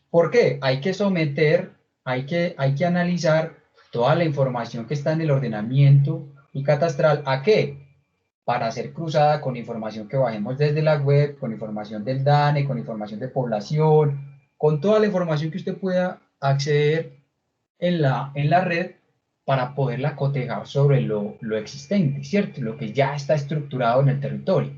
¿Por qué? Hay que someter, hay que analizar toda la información que está en el ordenamiento y catastral. ¿A qué? Para ser cruzada con información que bajemos desde la web, con información del DANE, con información de población, con toda la información que usted pueda acceder en la red para poderla cotejar sobre lo existente, ¿cierto? Lo que ya está estructurado en el territorio.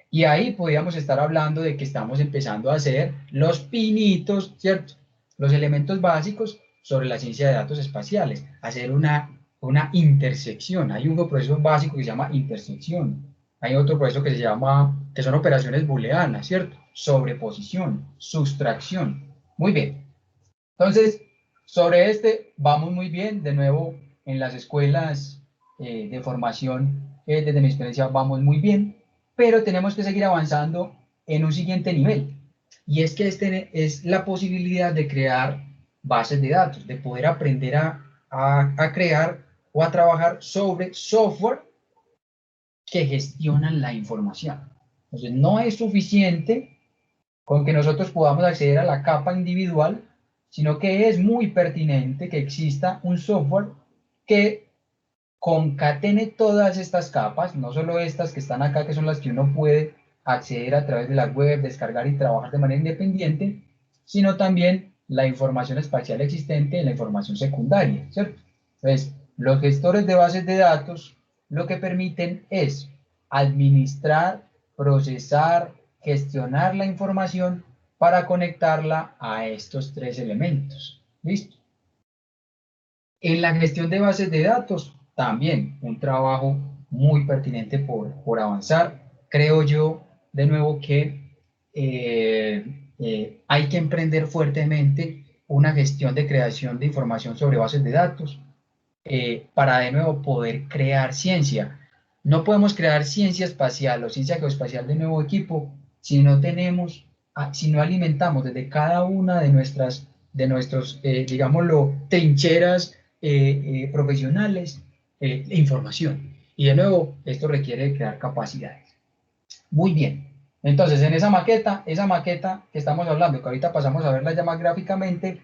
Y ahí podríamos estar hablando de que estamos empezando a hacer los pinitos, ¿cierto? Los elementos básicos sobre la ciencia de datos espaciales, hacer una intersección. Hay un proceso básico que se llama intersección. Hay otro proceso que se llama, que son operaciones booleanas, ¿cierto? Sobreposición, sustracción. Muy bien. Entonces, sobre este vamos muy bien. De nuevo, en las escuelas de formación, desde mi experiencia, vamos muy bien, pero tenemos que seguir avanzando en un siguiente nivel. Y es que este es la posibilidad de crear bases de datos, de poder aprender a crear o a trabajar sobre software que gestionan la información. Entonces, no es suficiente con que nosotros podamos acceder a la capa individual, sino que es muy pertinente que exista un software que concatene todas estas capas, no solo estas que están acá, que son las que uno puede acceder a través de la web, descargar y trabajar de manera independiente, sino también la información espacial existente en la información secundaria, ¿cierto? Entonces, los gestores de bases de datos lo que permiten es administrar, procesar, gestionar la información para conectarla a estos tres elementos. ¿Listo? En la gestión de bases de datos, también un trabajo muy pertinente por avanzar. Creo yo, de nuevo, que hay que emprender fuertemente una gestión de creación de información sobre bases de datos para, de nuevo, poder crear ciencia. No podemos crear ciencia espacial o ciencia geoespacial de nuevo equipo si no tenemos, si no alimentamos desde cada una de nuestros, digámoslo, trincheras profesionales, información. Y de nuevo, esto requiere crear capacidades. Muy bien. Entonces, en esa maqueta que estamos hablando, que ahorita pasamos a verla ya más gráficamente,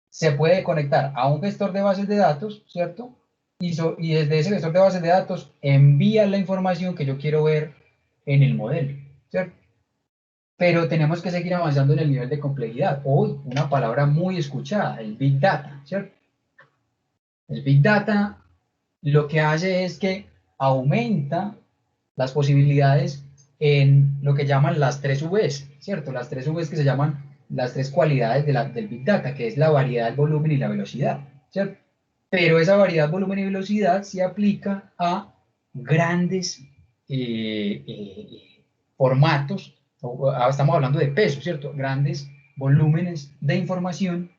se puede conectar a un gestor de bases de datos, ¿cierto? Y desde ese gestor de bases de datos envía la información que yo quiero ver en el modelo, ¿cierto? Pero tenemos que seguir avanzando en el nivel de complejidad. Hoy, una palabra muy escuchada, el Big Data, ¿cierto? El Big Data lo que hace es que aumenta las posibilidades en lo que llaman las 3 Vs, ¿cierto? Las 3 Vs que se llaman las 3 cualidades del Big Data, que es la variedad, el volumen y la velocidad, ¿cierto? Pero esa variedad, volumen y velocidad se aplica a grandes formatos, estamos hablando de peso, ¿cierto? Grandes volúmenes de información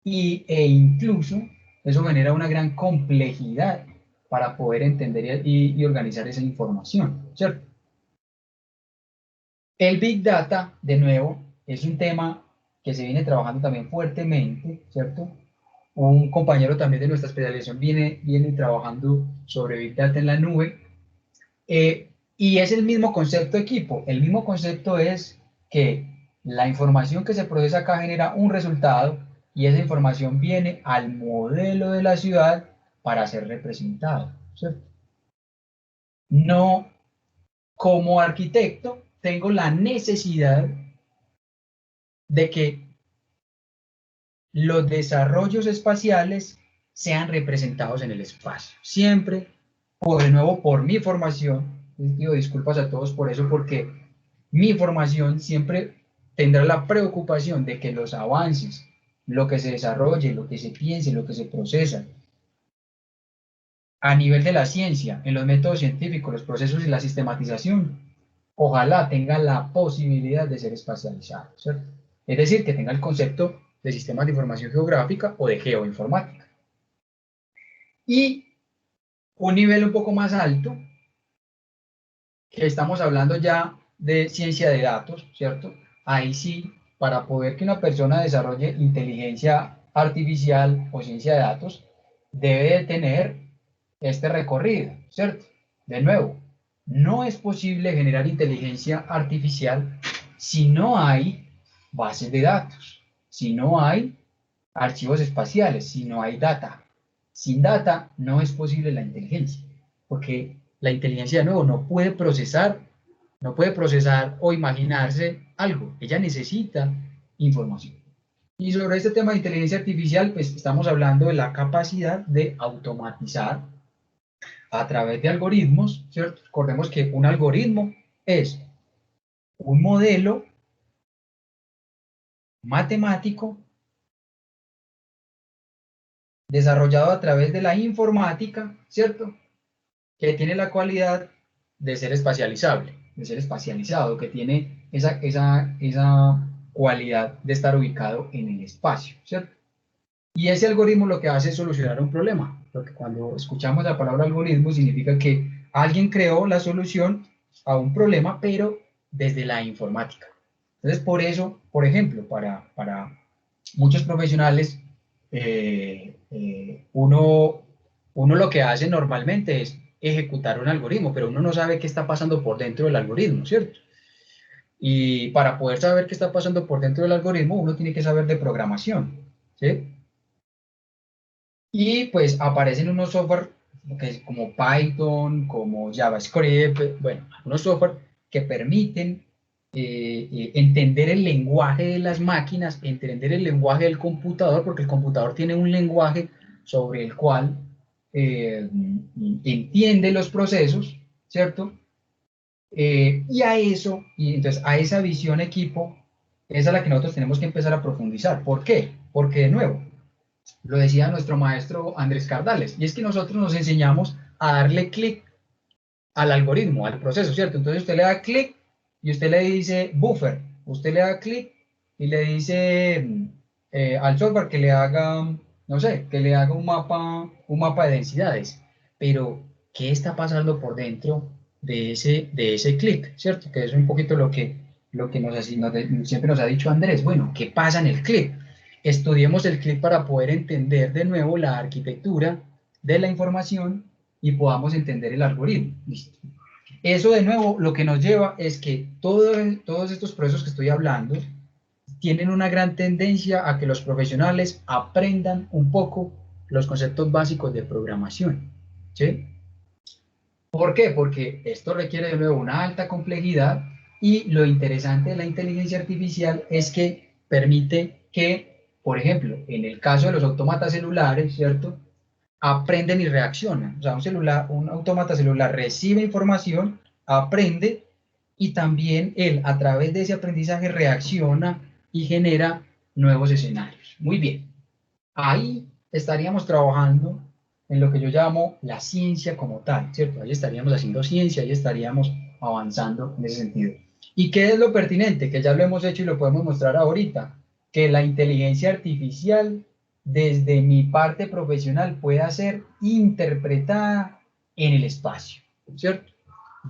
e incluso eso genera una gran complejidad para poder entender y organizar esa información, ¿cierto? El Big Data, de nuevo, es un tema que se viene trabajando también fuertemente, ¿cierto? Un compañero también de nuestra especialización viene trabajando sobre Big Data en la nube, y es el mismo concepto de equipo. El mismo concepto es que la información que se procesa acá genera un resultado y esa información viene al modelo de la ciudad para ser representado, ¿cierto? No, como arquitecto, tengo la necesidad de que los desarrollos espaciales sean representados en el espacio. Siempre, de nuevo, por mi formación, pido disculpas a todos por eso, porque mi formación siempre tendrá la preocupación de que los avances, lo que se desarrolle, lo que se piense, lo que se procesa a nivel de la ciencia, en los métodos científicos, los procesos y la sistematización, ojalá tenga la posibilidad de ser espacializado, ¿cierto? Es decir, que tenga el concepto de sistemas de información geográfica o de geoinformática. Y un nivel un poco más alto, que estamos hablando ya de ciencia de datos, ¿cierto? Ahí sí, para poder que una persona desarrolle inteligencia artificial o ciencia de datos, debe de tener este recorrido, ¿cierto? De nuevo, no es posible generar inteligencia artificial si no hay bases de datos, si no hay archivos espaciales, si no hay data. Sin data no es posible la inteligencia, porque la inteligencia, de nuevo, no puede procesar o imaginarse algo. Ella necesita información. Y sobre este tema de inteligencia artificial, pues estamos hablando de la capacidad de automatizar a través de algoritmos, ¿cierto? Recordemos que un algoritmo es un modelo matemático desarrollado a través de la informática, ¿cierto? Que tiene la cualidad de ser espacializable, de ser espacializado, que tiene esa cualidad de estar ubicado en el espacio, ¿cierto? Y ese algoritmo lo que hace es solucionar un problema, porque cuando escuchamos la palabra algoritmo significa que alguien creó la solución a un problema, pero desde la informática. Entonces, por eso, por ejemplo, para muchos profesionales, uno lo que hace normalmente es ejecutar un algoritmo, pero uno no sabe qué está pasando por dentro del algoritmo, ¿cierto? Y para poder saber qué está pasando por dentro del algoritmo, uno tiene que saber de programación, ¿sí? Y pues aparecen unos software como Python, como JavaScript, bueno, unos software que permiten entender el lenguaje de las máquinas, entender el lenguaje del computador, porque el computador tiene un lenguaje sobre el cual entiende los procesos, ¿cierto? Y entonces a esa visión equipo es a la que nosotros tenemos que empezar a profundizar. ¿Por qué? Porque de nuevo, lo decía nuestro maestro Andrés Cardales, y es que nosotros nos enseñamos a darle clic al algoritmo, al proceso, ¿cierto? Entonces usted le da clic y usted le dice buffer, usted le da clic y le dice al software que le haga, no sé, que le haga un mapa de densidades, pero ¿qué está pasando por dentro de ese clic, ¿cierto? Que es un poquito lo que siempre nos ha dicho Andrés, bueno, ¿qué pasa en el clic? Estudiemos el clic para poder entender de nuevo la arquitectura de la información y podamos entender el algoritmo. ¿Listo? Eso de nuevo lo que nos lleva es que todos estos procesos que estoy hablando tienen una gran tendencia a que los profesionales aprendan un poco los conceptos básicos de programación. ¿Sí? ¿Por qué? Porque esto requiere de nuevo una alta complejidad y lo interesante de la inteligencia artificial es que permite que, por ejemplo, en el caso de los autómatas celulares, ¿cierto? Aprenden y reaccionan. O sea, un autómata celular recibe información, aprende y también él a través de ese aprendizaje reacciona y genera nuevos escenarios. Muy bien. Ahí estaríamos trabajando en lo que yo llamo la ciencia como tal, ¿cierto? Ahí estaríamos haciendo ciencia, ahí estaríamos avanzando en ese sentido. ¿Y qué es lo pertinente? Que ya lo hemos hecho y lo podemos mostrar ahorita, que la inteligencia artificial desde mi parte profesional pueda ser interpretada en el espacio, ¿cierto?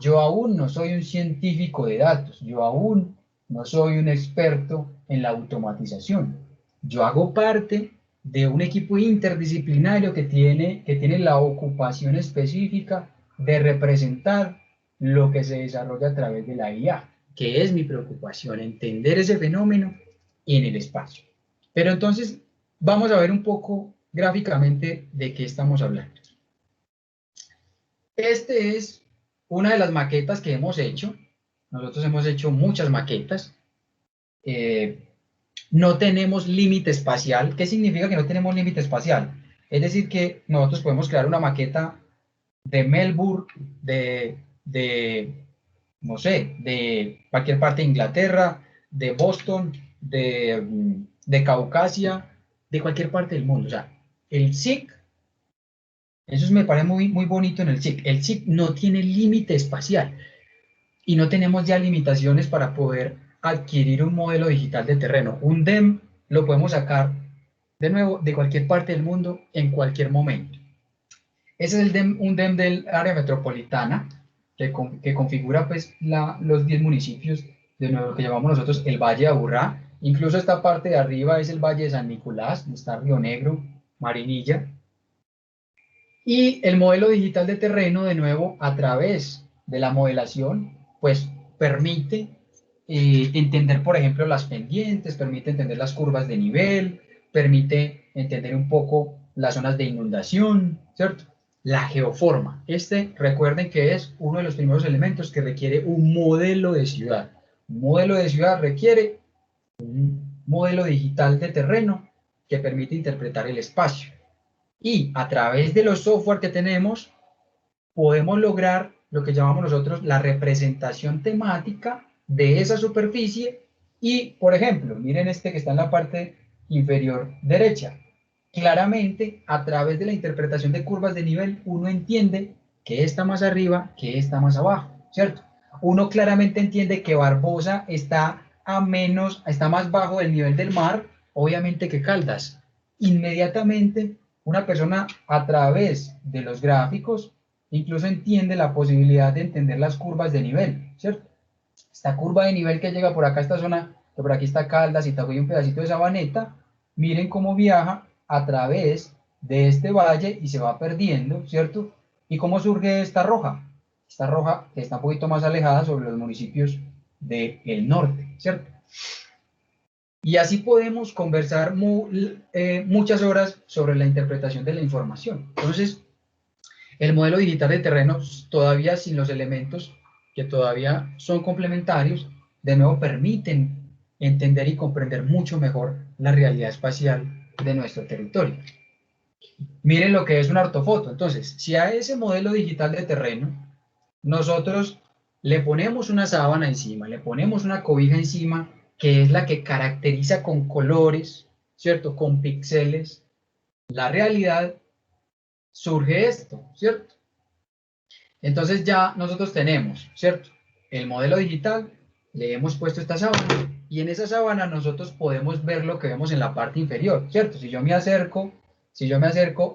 Yo aún no soy un científico de datos, yo aún no soy un experto en la automatización. Yo hago parte de un equipo interdisciplinario que tiene la ocupación específica de representar lo que se desarrolla a través de la IA, que es mi preocupación, entender ese fenómeno en el espacio. Pero entonces vamos a ver un poco gráficamente de qué estamos hablando. Este es una de las maquetas que hemos hecho. Nosotros hemos hecho muchas maquetas. No tenemos límite espacial. ¿Qué significa que no tenemos límite espacial? Es decir, que nosotros podemos crear una maqueta de Melbourne, de no sé, de cualquier parte de Inglaterra, de Boston, de Caucasia, de cualquier parte del mundo. O sea, el SIC, eso me parece muy, muy bonito en el SIC. El SIC no tiene límite espacial y no tenemos ya limitaciones para poder adquirir un modelo digital de terreno. Un DEM lo podemos sacar de nuevo de cualquier parte del mundo en cualquier momento. Ese es un DEM del área metropolitana que configura pues, los 10 municipios de lo que llamamos nosotros el Valle de Aburrá. Incluso esta parte de arriba es el Valle de San Nicolás, donde está Río Negro, Marinilla. Y el modelo digital de terreno, de nuevo, a través de la modelación, pues permite entender, por ejemplo, las pendientes, permite entender las curvas de nivel, permite entender un poco las zonas de inundación, ¿cierto? La geoforma. Recuerden que es uno de los primeros elementos que requiere un modelo de ciudad. Un modelo de ciudad requiere un modelo digital de terreno que permite interpretar el espacio. Y a través de los software que tenemos, podemos lograr lo que llamamos nosotros la representación temática de esa superficie. Y, por ejemplo, miren este que está en la parte inferior derecha. Claramente, a través de la interpretación de curvas de nivel, uno entiende que está más arriba, que está más abajo, ¿cierto? Uno claramente entiende que Barbosa está está más bajo del nivel del mar, obviamente, que Caldas. Inmediatamente, una persona a través de los gráficos incluso entiende la posibilidad de entender las curvas de nivel, ¿cierto? Esta curva de nivel que llega por acá, esta zona, que por aquí está Caldas, Itagüí y un pedacito de Sabaneta, miren cómo viaja a través de este valle y se va perdiendo, ¿cierto? ¿Y cómo surge esta roja? Esta roja que está un poquito más alejada sobre los municipios del norte, ¿cierto? Y así podemos conversar muchas horas sobre la interpretación de la información. Entonces, el modelo digital de terrenos, todavía sin los elementos que todavía son complementarios, de nuevo permiten entender y comprender mucho mejor la realidad espacial de nuestro territorio. Miren lo que es una ortofoto. Entonces, si a ese modelo digital de terreno nosotros le ponemos una sábana encima, le ponemos una cobija encima, que es la que caracteriza con colores, ¿cierto? Con píxeles, la realidad, surge esto, ¿cierto? Entonces ya nosotros tenemos, ¿cierto? El modelo digital, le hemos puesto esta sábana y en esa sábana nosotros podemos ver lo que vemos en la parte inferior, ¿cierto? Si yo me acerco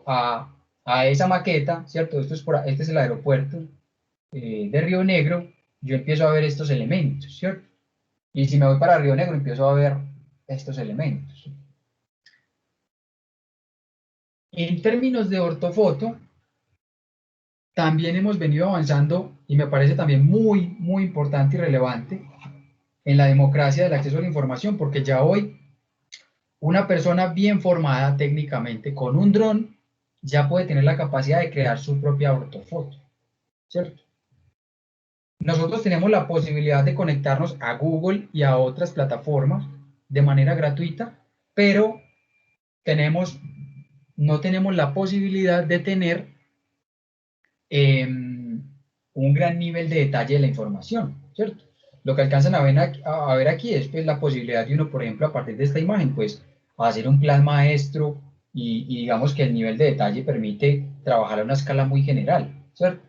a esa maqueta, ¿cierto? Este es el aeropuerto de Río Negro, yo empiezo a ver estos elementos, ¿cierto? Y si me voy para Río Negro, empiezo a ver estos elementos. En términos de ortofoto, también hemos venido avanzando y me parece también muy, muy importante y relevante en la democracia del acceso a la información, porque ya hoy una persona bien formada técnicamente con un dron ya puede tener la capacidad de crear su propia ortofoto, ¿cierto? Nosotros tenemos la posibilidad de conectarnos a Google y a otras plataformas de manera gratuita, pero no tenemos la posibilidad de tener un gran nivel de detalle de la información, ¿cierto? Lo que alcanzan a ver aquí es pues, la posibilidad de uno, por ejemplo, a partir de esta imagen, pues hacer un plan maestro y digamos que el nivel de detalle permite trabajar a una escala muy general, ¿cierto?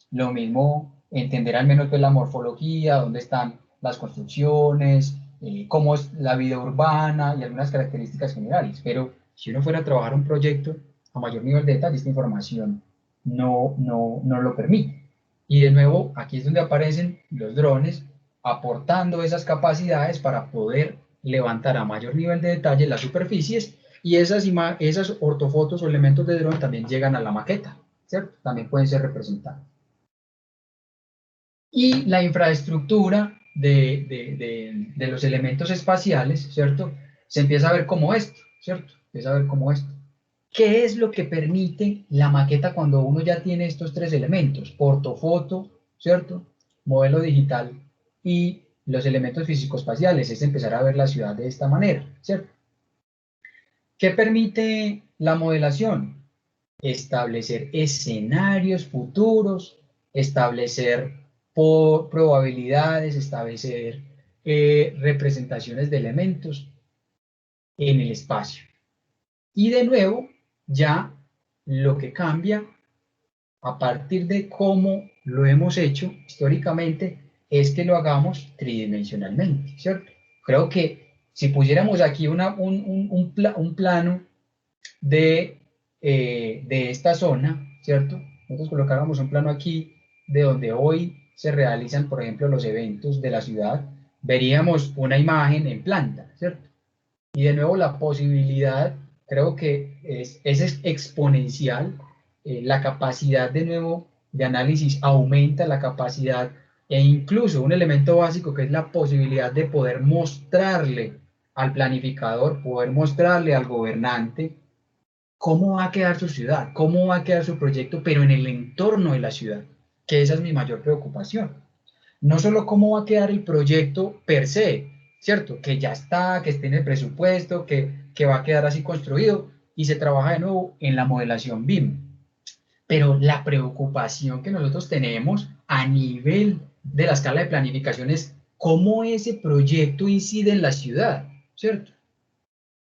Lo mismo entender al menos pues, la morfología, dónde están las construcciones, cómo es la vida urbana y algunas características generales. Pero si uno fuera a trabajar un proyecto a mayor nivel de detalle, esta información no lo permite. Y de nuevo, aquí es donde aparecen los drones aportando esas capacidades para poder levantar a mayor nivel de detalle las superficies y esas ortofotos o elementos de dron también llegan a la maqueta, ¿cierto? También pueden ser representados. Y la infraestructura de los elementos espaciales, ¿cierto? Se empieza a ver como esto, ¿cierto? Empieza a ver como esto. ¿Qué es lo que permite la maqueta cuando uno ya tiene estos tres elementos? Ortofoto, ¿cierto? Modelo digital y los elementos físico-espaciales. Es empezar a ver la ciudad de esta manera, ¿cierto? ¿Qué permite la modelación? Establecer escenarios futuros, establecer por probabilidades, establecer representaciones de elementos en el espacio. Y de nuevo, ya lo que cambia a partir de cómo lo hemos hecho históricamente es que lo hagamos tridimensionalmente, ¿cierto? Creo que si pusiéramos aquí un plano de esta zona, ¿cierto? Nosotros colocáramos un plano aquí de donde hoy se realizan, por ejemplo, los eventos de la ciudad, veríamos una imagen en planta, ¿cierto? Y de nuevo la posibilidad, creo que es exponencial, la capacidad de nuevo de análisis aumenta la capacidad e incluso un elemento básico que es la posibilidad de poder mostrarle al planificador, poder mostrarle al gobernante cómo va a quedar su ciudad, cómo va a quedar su proyecto, pero en el entorno de la ciudad, que esa es mi mayor preocupación. No solo cómo va a quedar el proyecto per se, ¿cierto? Que ya está, que esté en el presupuesto, que va a quedar así construido y se trabaja de nuevo en la modelación BIM. Pero la preocupación que nosotros tenemos a nivel de la escala de planificación es cómo ese proyecto incide en la ciudad, ¿cierto?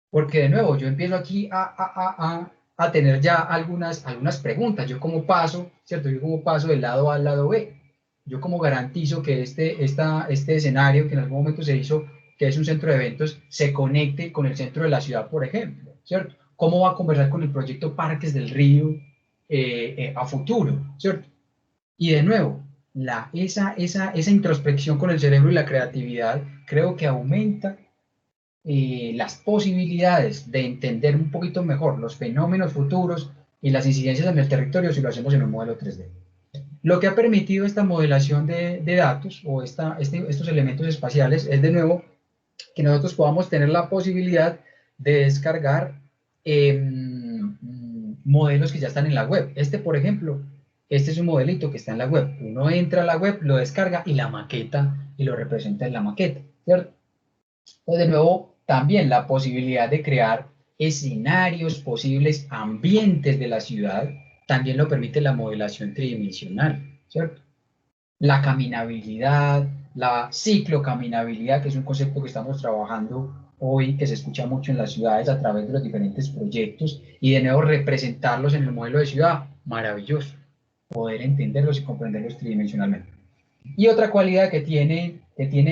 Porque de nuevo, yo empiezo aquí a tener ya algunas preguntas. Yo cómo paso, ¿cierto? Yo cómo paso del lado A al lado B. Yo cómo garantizo que este escenario que en algún momento se hizo, que es un centro de eventos, se conecte con el centro de la ciudad, por ejemplo, ¿cierto? ¿Cómo va a conversar con el proyecto Parques del Río a futuro, ¿cierto? Y de nuevo, esa introspección con el cerebro y la creatividad creo que aumenta las posibilidades de entender un poquito mejor los fenómenos futuros y las incidencias en el territorio si lo hacemos en un modelo 3D. Lo que ha permitido esta modelación de datos o estos elementos espaciales es de nuevo que nosotros podamos tener la posibilidad de descargar modelos que ya están en la web. Por ejemplo, este es un modelito que está en la web. Uno entra a la web, lo descarga y la maqueta y lo representa en la maqueta, ¿cierto? O de nuevo, también la posibilidad de crear escenarios, posibles ambientes de la ciudad, también lo permite la modelación tridimensional, ¿cierto? La caminabilidad, la ciclocaminabilidad, que es un concepto que estamos trabajando hoy, que se escucha mucho en las ciudades a través de los diferentes proyectos, y de nuevo representarlos en el modelo de ciudad, maravilloso, poder entenderlos y comprenderlos tridimensionalmente. Y otra cualidad que tiene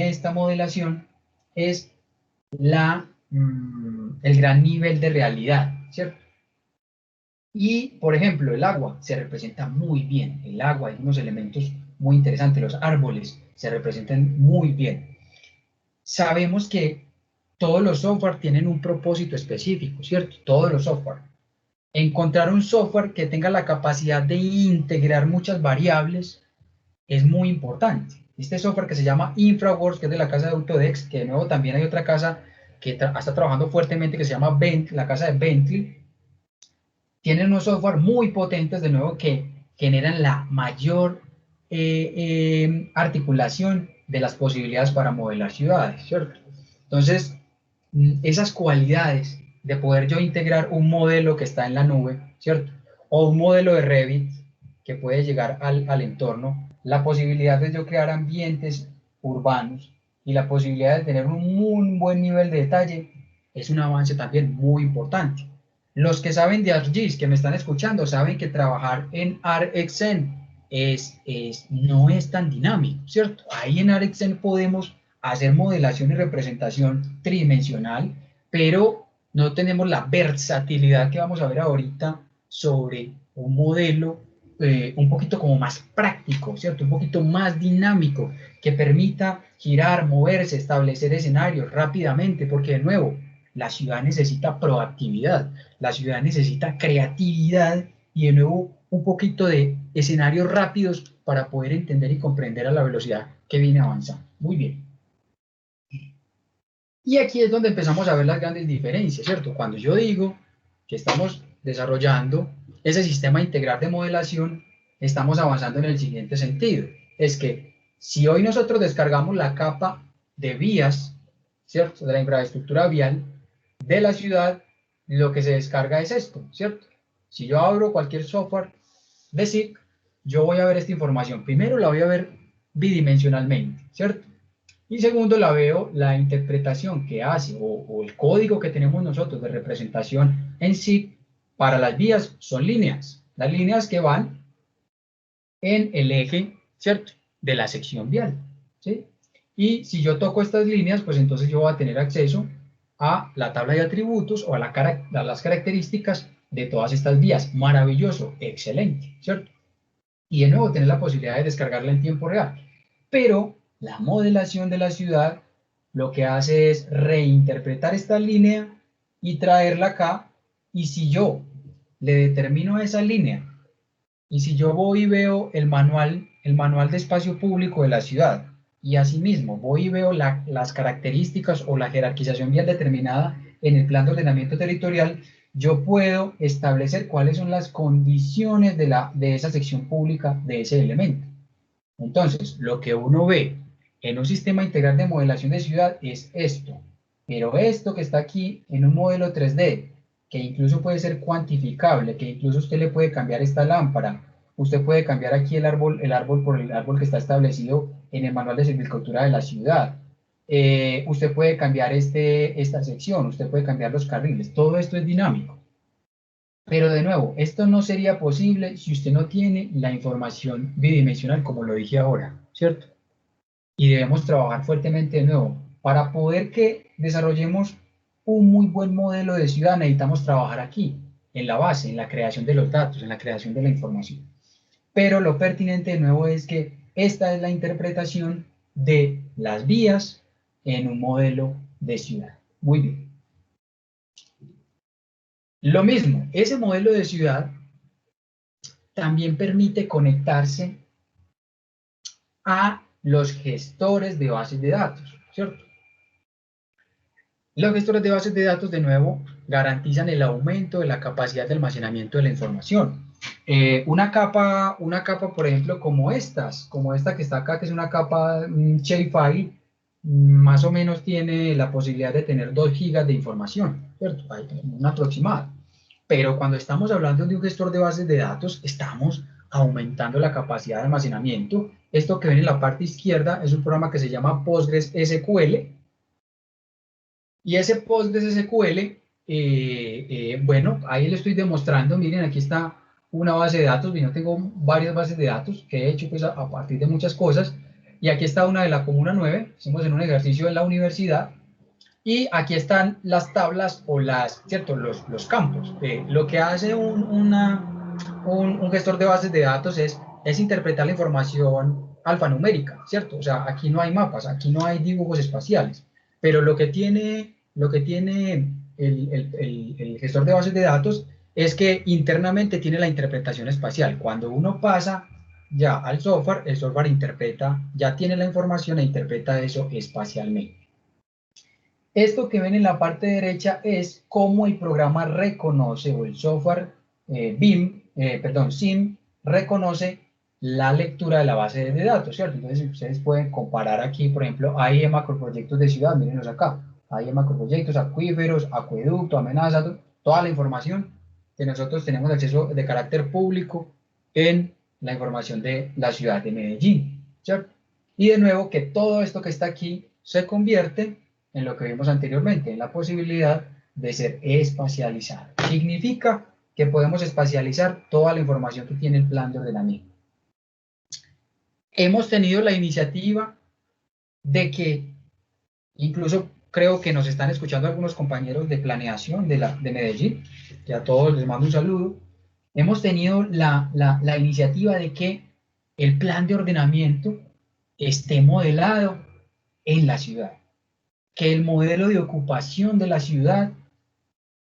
esta modelación es el gran nivel de realidad, ¿cierto? Y, por ejemplo, el agua se representa muy bien. El agua, hay unos elementos muy interesantes. Los árboles se representan muy bien. Sabemos que todos los software tienen un propósito específico, ¿cierto? Todos los software. Encontrar un software que tenga la capacidad de integrar muchas variables es muy importante. Este software que se llama InfraWorks, que es de la casa de Autodesk, que de nuevo también hay otra casa que está trabajando fuertemente que se llama Bentley, la casa de Bentley, tienen unos software muy potentes de nuevo que generan la mayor articulación de las posibilidades para modelar ciudades, ¿cierto? Entonces, esas cualidades de poder yo integrar un modelo que está en la nube, ¿cierto? O un modelo de Revit que puede llegar al entorno, la posibilidad de yo crear ambientes urbanos y la posibilidad de tener un muy buen nivel de detalle es un avance también muy importante. Los que saben de ArcGIS, que me están escuchando, saben que trabajar en ArcXen no es tan dinámico, ¿cierto? Ahí en ArcXen podemos hacer modelación y representación tridimensional, pero no tenemos la versatilidad que vamos a ver ahorita sobre un modelo un poquito como más práctico, ¿cierto? Un poquito más dinámico, que permita girar, moverse, establecer escenarios rápidamente, porque de nuevo, la ciudad necesita proactividad, la ciudad necesita creatividad y de nuevo un poquito de escenarios rápidos para poder entender y comprender a la velocidad que viene avanzando. Muy bien. Y aquí es donde empezamos a ver las grandes diferencias, ¿cierto? Cuando yo digo que estamos desarrollando ese sistema integral de modelación, estamos avanzando en el siguiente sentido. Es que si hoy nosotros descargamos la capa de vías, ¿cierto? De la infraestructura vial de la ciudad, lo que se descarga es esto, ¿cierto? Si yo abro cualquier software de SIG, yo voy a ver esta información. Primero la voy a ver bidimensionalmente, ¿cierto? Y segundo, la veo la interpretación que hace o el código que tenemos nosotros de representación en sí para las vías son líneas. Las líneas que van en el eje, ¿cierto? De la sección vial, ¿sí? Y si yo toco estas líneas, pues entonces yo voy a tener acceso a la tabla de atributos o a las características de todas estas vías. Maravilloso, excelente, ¿cierto? Y de nuevo tener la posibilidad de descargarla en tiempo real. Pero la modelación de la ciudad lo que hace es reinterpretar esta línea y traerla acá. Y si yo le determino a esa línea, y si yo voy y veo el manual de espacio público de la ciudad, y asimismo voy y veo las características o la jerarquización vial determinada en el plan de ordenamiento territorial, yo puedo establecer cuáles son las condiciones de esa sección pública de ese elemento. Entonces, lo que uno ve en un sistema integral de modelación de ciudad es esto, pero esto que está aquí en un modelo 3D, que incluso puede ser cuantificable, que incluso usted le puede cambiar esta lámpara, usted puede cambiar aquí el árbol por el árbol que está establecido en el manual de silvicultura de la ciudad. Usted puede cambiar esta sección, usted puede cambiar los carriles, todo esto es dinámico. Pero de nuevo, esto no sería posible si usted no tiene la información bidimensional, como lo dije ahora, ¿cierto? Y debemos trabajar fuertemente de nuevo. Para poder que desarrollemos un muy buen modelo de ciudad, necesitamos trabajar aquí, en la base, en la creación de los datos, en la creación de la información. Pero lo pertinente de nuevo es que esta es la interpretación de las vías en un modelo de ciudad. Muy bien. Lo mismo, ese modelo de ciudad también permite conectarse a los gestores de bases de datos, ¿cierto? Los gestores de bases de datos, de nuevo, garantizan el aumento de la capacidad de almacenamiento de la información. Una capa, por ejemplo, como esta que está acá, que es una capa shapefile, más o menos tiene la posibilidad de tener 2 gigas de información, ¿cierto? Hay una aproximada. Pero cuando estamos hablando de un gestor de bases de datos, estamos aumentando la capacidad de almacenamiento. Esto que ven en la parte izquierda es un programa que se llama Postgres SQL. Y ese Postgres SQL, bueno, ahí le estoy demostrando, miren, aquí está una base de datos, yo tengo varias bases de datos que he hecho pues, a partir de muchas cosas. Y aquí está una de la Comuna 9, hicimos en un ejercicio en la universidad. Y aquí están las tablas o ¿cierto? Los campos. Lo que hace un gestor de bases de datos es interpretar la información alfanumérica, ¿cierto? O sea, aquí no hay mapas, aquí no hay dibujos espaciales. Pero lo que tiene el gestor de bases de datos es que internamente tiene la interpretación espacial. Cuando uno pasa ya al software, el software interpreta, ya tiene la información e interpreta eso espacialmente. Esto que ven en la parte derecha es cómo el programa reconoce, o el software SIM, reconoce la lectura de la base de datos, ¿cierto? Entonces, ustedes pueden comparar aquí, por ejemplo, AIE macroproyectos de ciudad, mírenlos acá, AIE macroproyectos, acuíferos, acueducto, amenazas, toda la información que nosotros tenemos acceso de carácter público en la información de la ciudad de Medellín, ¿cierto? Y de nuevo, que todo esto que está aquí se convierte en lo que vimos anteriormente, en la posibilidad de ser espacializado. Significa que podemos espacializar toda la información que tiene el plan de ordenamiento. Hemos tenido la iniciativa de que, incluso creo que nos están escuchando algunos compañeros de planeación de Medellín, que a todos les mando un saludo, hemos tenido la iniciativa de que el plan de ordenamiento esté modelado en la ciudad, que el modelo de ocupación de la ciudad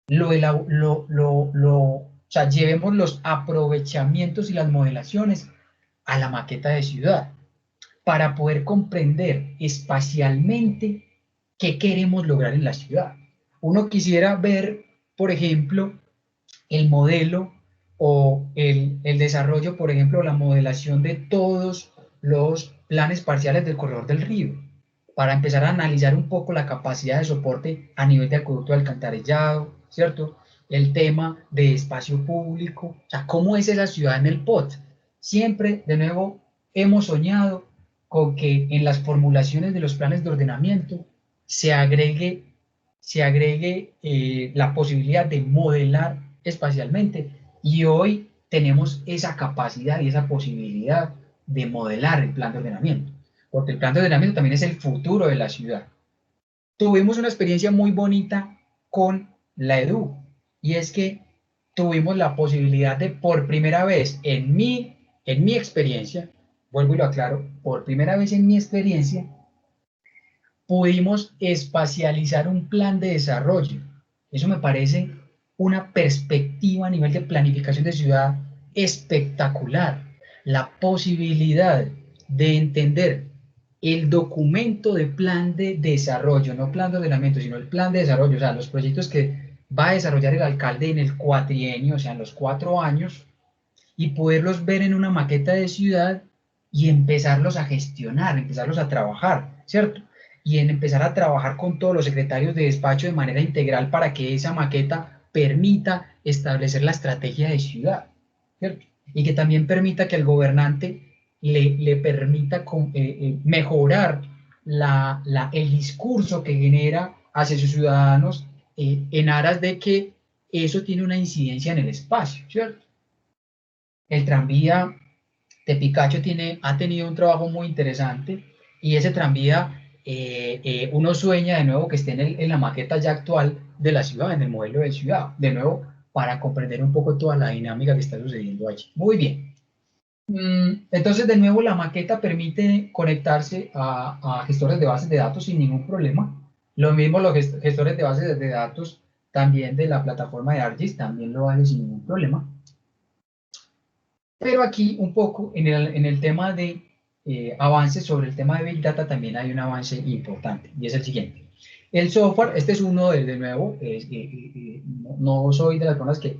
o sea, llevemos los aprovechamientos y las modelaciones a la maqueta de ciudad para poder comprender espacialmente qué queremos lograr en la ciudad. Uno quisiera ver, por ejemplo, el modelo o el desarrollo, por ejemplo, la modelación de todos los planes parciales del corredor del río, para empezar a analizar un poco la capacidad de soporte a nivel de acueducto de alcantarillado, ¿cierto? El tema de espacio público, o sea, ¿cómo es esa ciudad en el POT? Siempre, de nuevo, hemos soñado con que en las formulaciones de los planes de ordenamiento se agregue la posibilidad de modelar espacialmente, y hoy tenemos esa capacidad y esa posibilidad de modelar el plan de ordenamiento, porque el plan de ordenamiento también es el futuro de la ciudad. Tuvimos una experiencia muy bonita con la EDU, y es que tuvimos la posibilidad de, por primera vez en mi experiencia, vuelvo y lo aclaro, por primera vez en mi experiencia, pudimos espacializar un plan de desarrollo. Eso me parece una perspectiva a nivel de planificación de ciudad espectacular. La posibilidad de entender el documento de plan de desarrollo, no plan de ordenamiento, sino el plan de desarrollo, o sea, los proyectos que va a desarrollar el alcalde en el cuatrienio, o sea, en los 4 años, y poderlos ver en una maqueta de ciudad y empezarlos a gestionar, empezarlos a trabajar, ¿cierto? Y en empezar a trabajar con todos los secretarios de despacho de manera integral para que esa maqueta permita establecer la estrategia de ciudad, ¿cierto? Y que también permita que el gobernante le permita mejorar el discurso que genera hacia sus ciudadanos, en aras de que eso tiene una incidencia en el espacio, ¿cierto? El tranvía de Picacho ha tenido un trabajo muy interesante, y ese tranvía, uno sueña de nuevo que esté en la maqueta ya actual de la ciudad, en el modelo de ciudad, de nuevo, para comprender un poco toda la dinámica que está sucediendo allí. Muy bien. Entonces, de nuevo, la maqueta permite conectarse a gestores de bases de datos sin ningún problema. Lo mismo los gestores de bases de datos también de la plataforma de ArcGIS también lo hacen sin ningún problema. Pero aquí un poco en el tema de avances sobre el tema de Big Data también hay un avance importante, y es el siguiente. El software, este es uno de nuevo, no soy de las personas que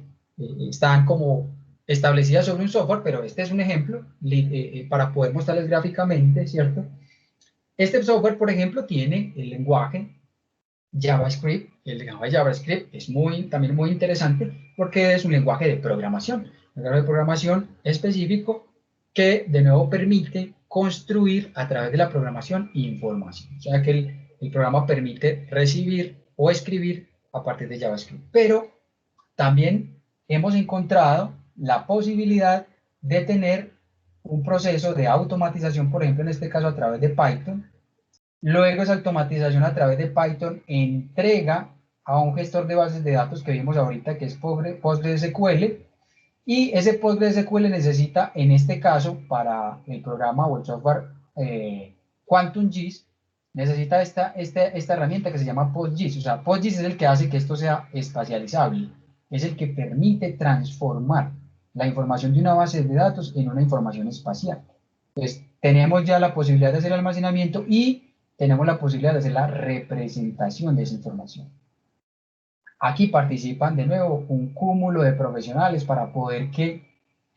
están como establecidas sobre un software, pero este es un ejemplo para poder mostrarles gráficamente, ¿cierto? Este software, por ejemplo, tiene el lenguaje JavaScript. El lenguaje JavaScript es también muy interesante porque es un lenguaje de programación. Un lenguaje de programación específico que de nuevo permite construir a través de la programación información. O sea que el programa permite recibir o escribir a partir de JavaScript. Pero también hemos encontrado la posibilidad de tener un proceso de automatización, por ejemplo, en este caso a través de Python. Luego esa automatización a través de Python entrega a un gestor de bases de datos que vimos ahorita, que es PostgreSQL, y ese PostgreSQL necesita, en este caso, para el programa o el software QuantumGIS, necesita esta herramienta que se llama PostGIS. O sea, PostGIS es el que hace que esto sea espacializable, es el que permite transformar la información de una base de datos en una información espacial. Entonces, tenemos ya la posibilidad de hacer el almacenamiento y tenemos la posibilidad de hacer la representación de esa información. Aquí participan de nuevo un cúmulo de profesionales para poder que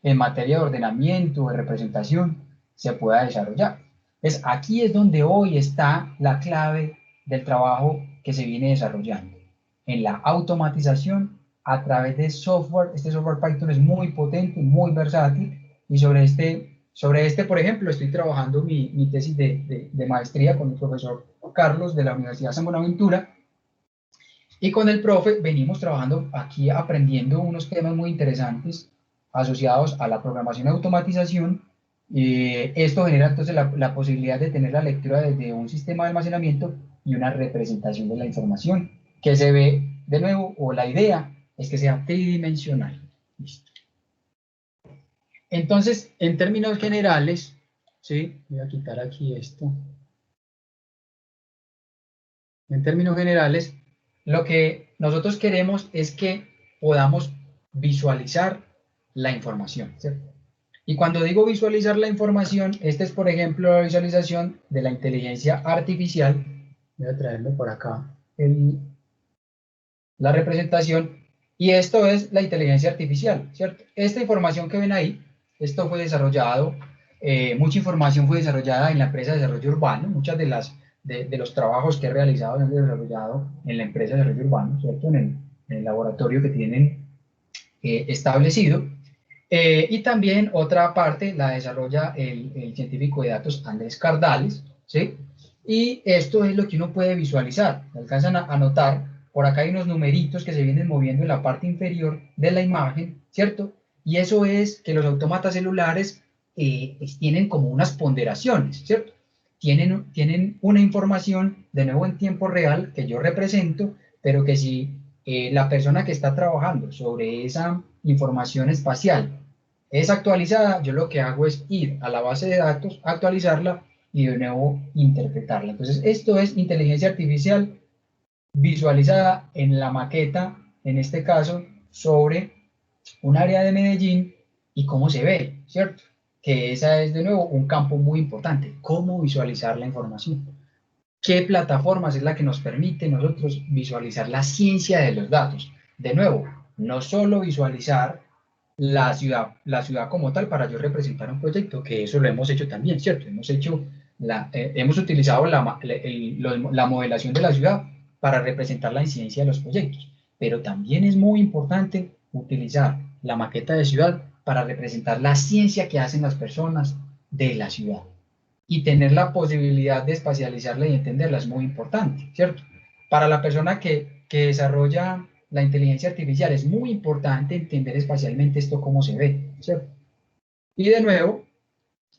en materia de ordenamiento, de representación, se pueda desarrollar. Entonces, aquí es donde hoy está la clave del trabajo que se viene desarrollando, en la automatización a través de software. Este software Python es muy potente, muy versátil, y sobre este, por ejemplo, estoy trabajando mi tesis de maestría con el profesor Carlos de la Universidad San Buenaventura, y con el profe venimos trabajando aquí, aprendiendo unos temas muy interesantes asociados a la programación y automatización. Esto genera entonces la posibilidad de tener la lectura desde un sistema de almacenamiento y una representación de la información que se ve de nuevo, o la idea es que sea tridimensional. Listo. Entonces, en términos generales, ¿sí? Voy a quitar aquí esto. En términos generales, lo que nosotros queremos es que podamos visualizar la información, ¿cierto? Y cuando digo visualizar la información, esta es, por ejemplo, la visualización de la inteligencia artificial. Voy a traerlo por acá, la representación, y esto es la inteligencia artificial, ¿cierto? Esta información que ven ahí, esto fue desarrollado, mucha información fue desarrollada en la empresa de desarrollo urbano. Muchas de los trabajos que he realizado se han desarrollado en la empresa de desarrollo urbano, ¿cierto? En el laboratorio que tienen establecido. Y también otra parte la desarrolla el científico de datos Andrés Cardales, ¿sí? Y esto es lo que uno puede visualizar. Alcanzan a notar, por acá hay unos numeritos que se vienen moviendo en la parte inferior de la imagen, ¿cierto? Y eso es que los autómatas celulares tienen como unas ponderaciones, ¿cierto? Tienen una información, de nuevo en tiempo real, que yo represento, pero que si la persona que está trabajando sobre esa información espacial es actualizada, yo lo que hago es ir a la base de datos, actualizarla y de nuevo interpretarla. Entonces, esto es inteligencia artificial visualizada en la maqueta, en este caso, sobre un área de Medellín y cómo se ve, ¿cierto? Que esa es de nuevo un campo muy importante, cómo visualizar la información. ¿Qué plataformas es la que nos permite nosotros visualizar la ciencia de los datos? De nuevo, no solo visualizar la ciudad como tal para yo representar un proyecto, que eso lo hemos hecho también, ¿cierto? Hemos utilizado la modelación de la ciudad para representar la incidencia de los proyectos, pero también es muy importante utilizar la maqueta de ciudad para representar la ciencia que hacen las personas de la ciudad. Y tener la posibilidad de espacializarla y entenderla es muy importante, ¿cierto? Para la persona que desarrolla la inteligencia artificial es muy importante entender espacialmente esto cómo se ve, ¿cierto? Y de nuevo,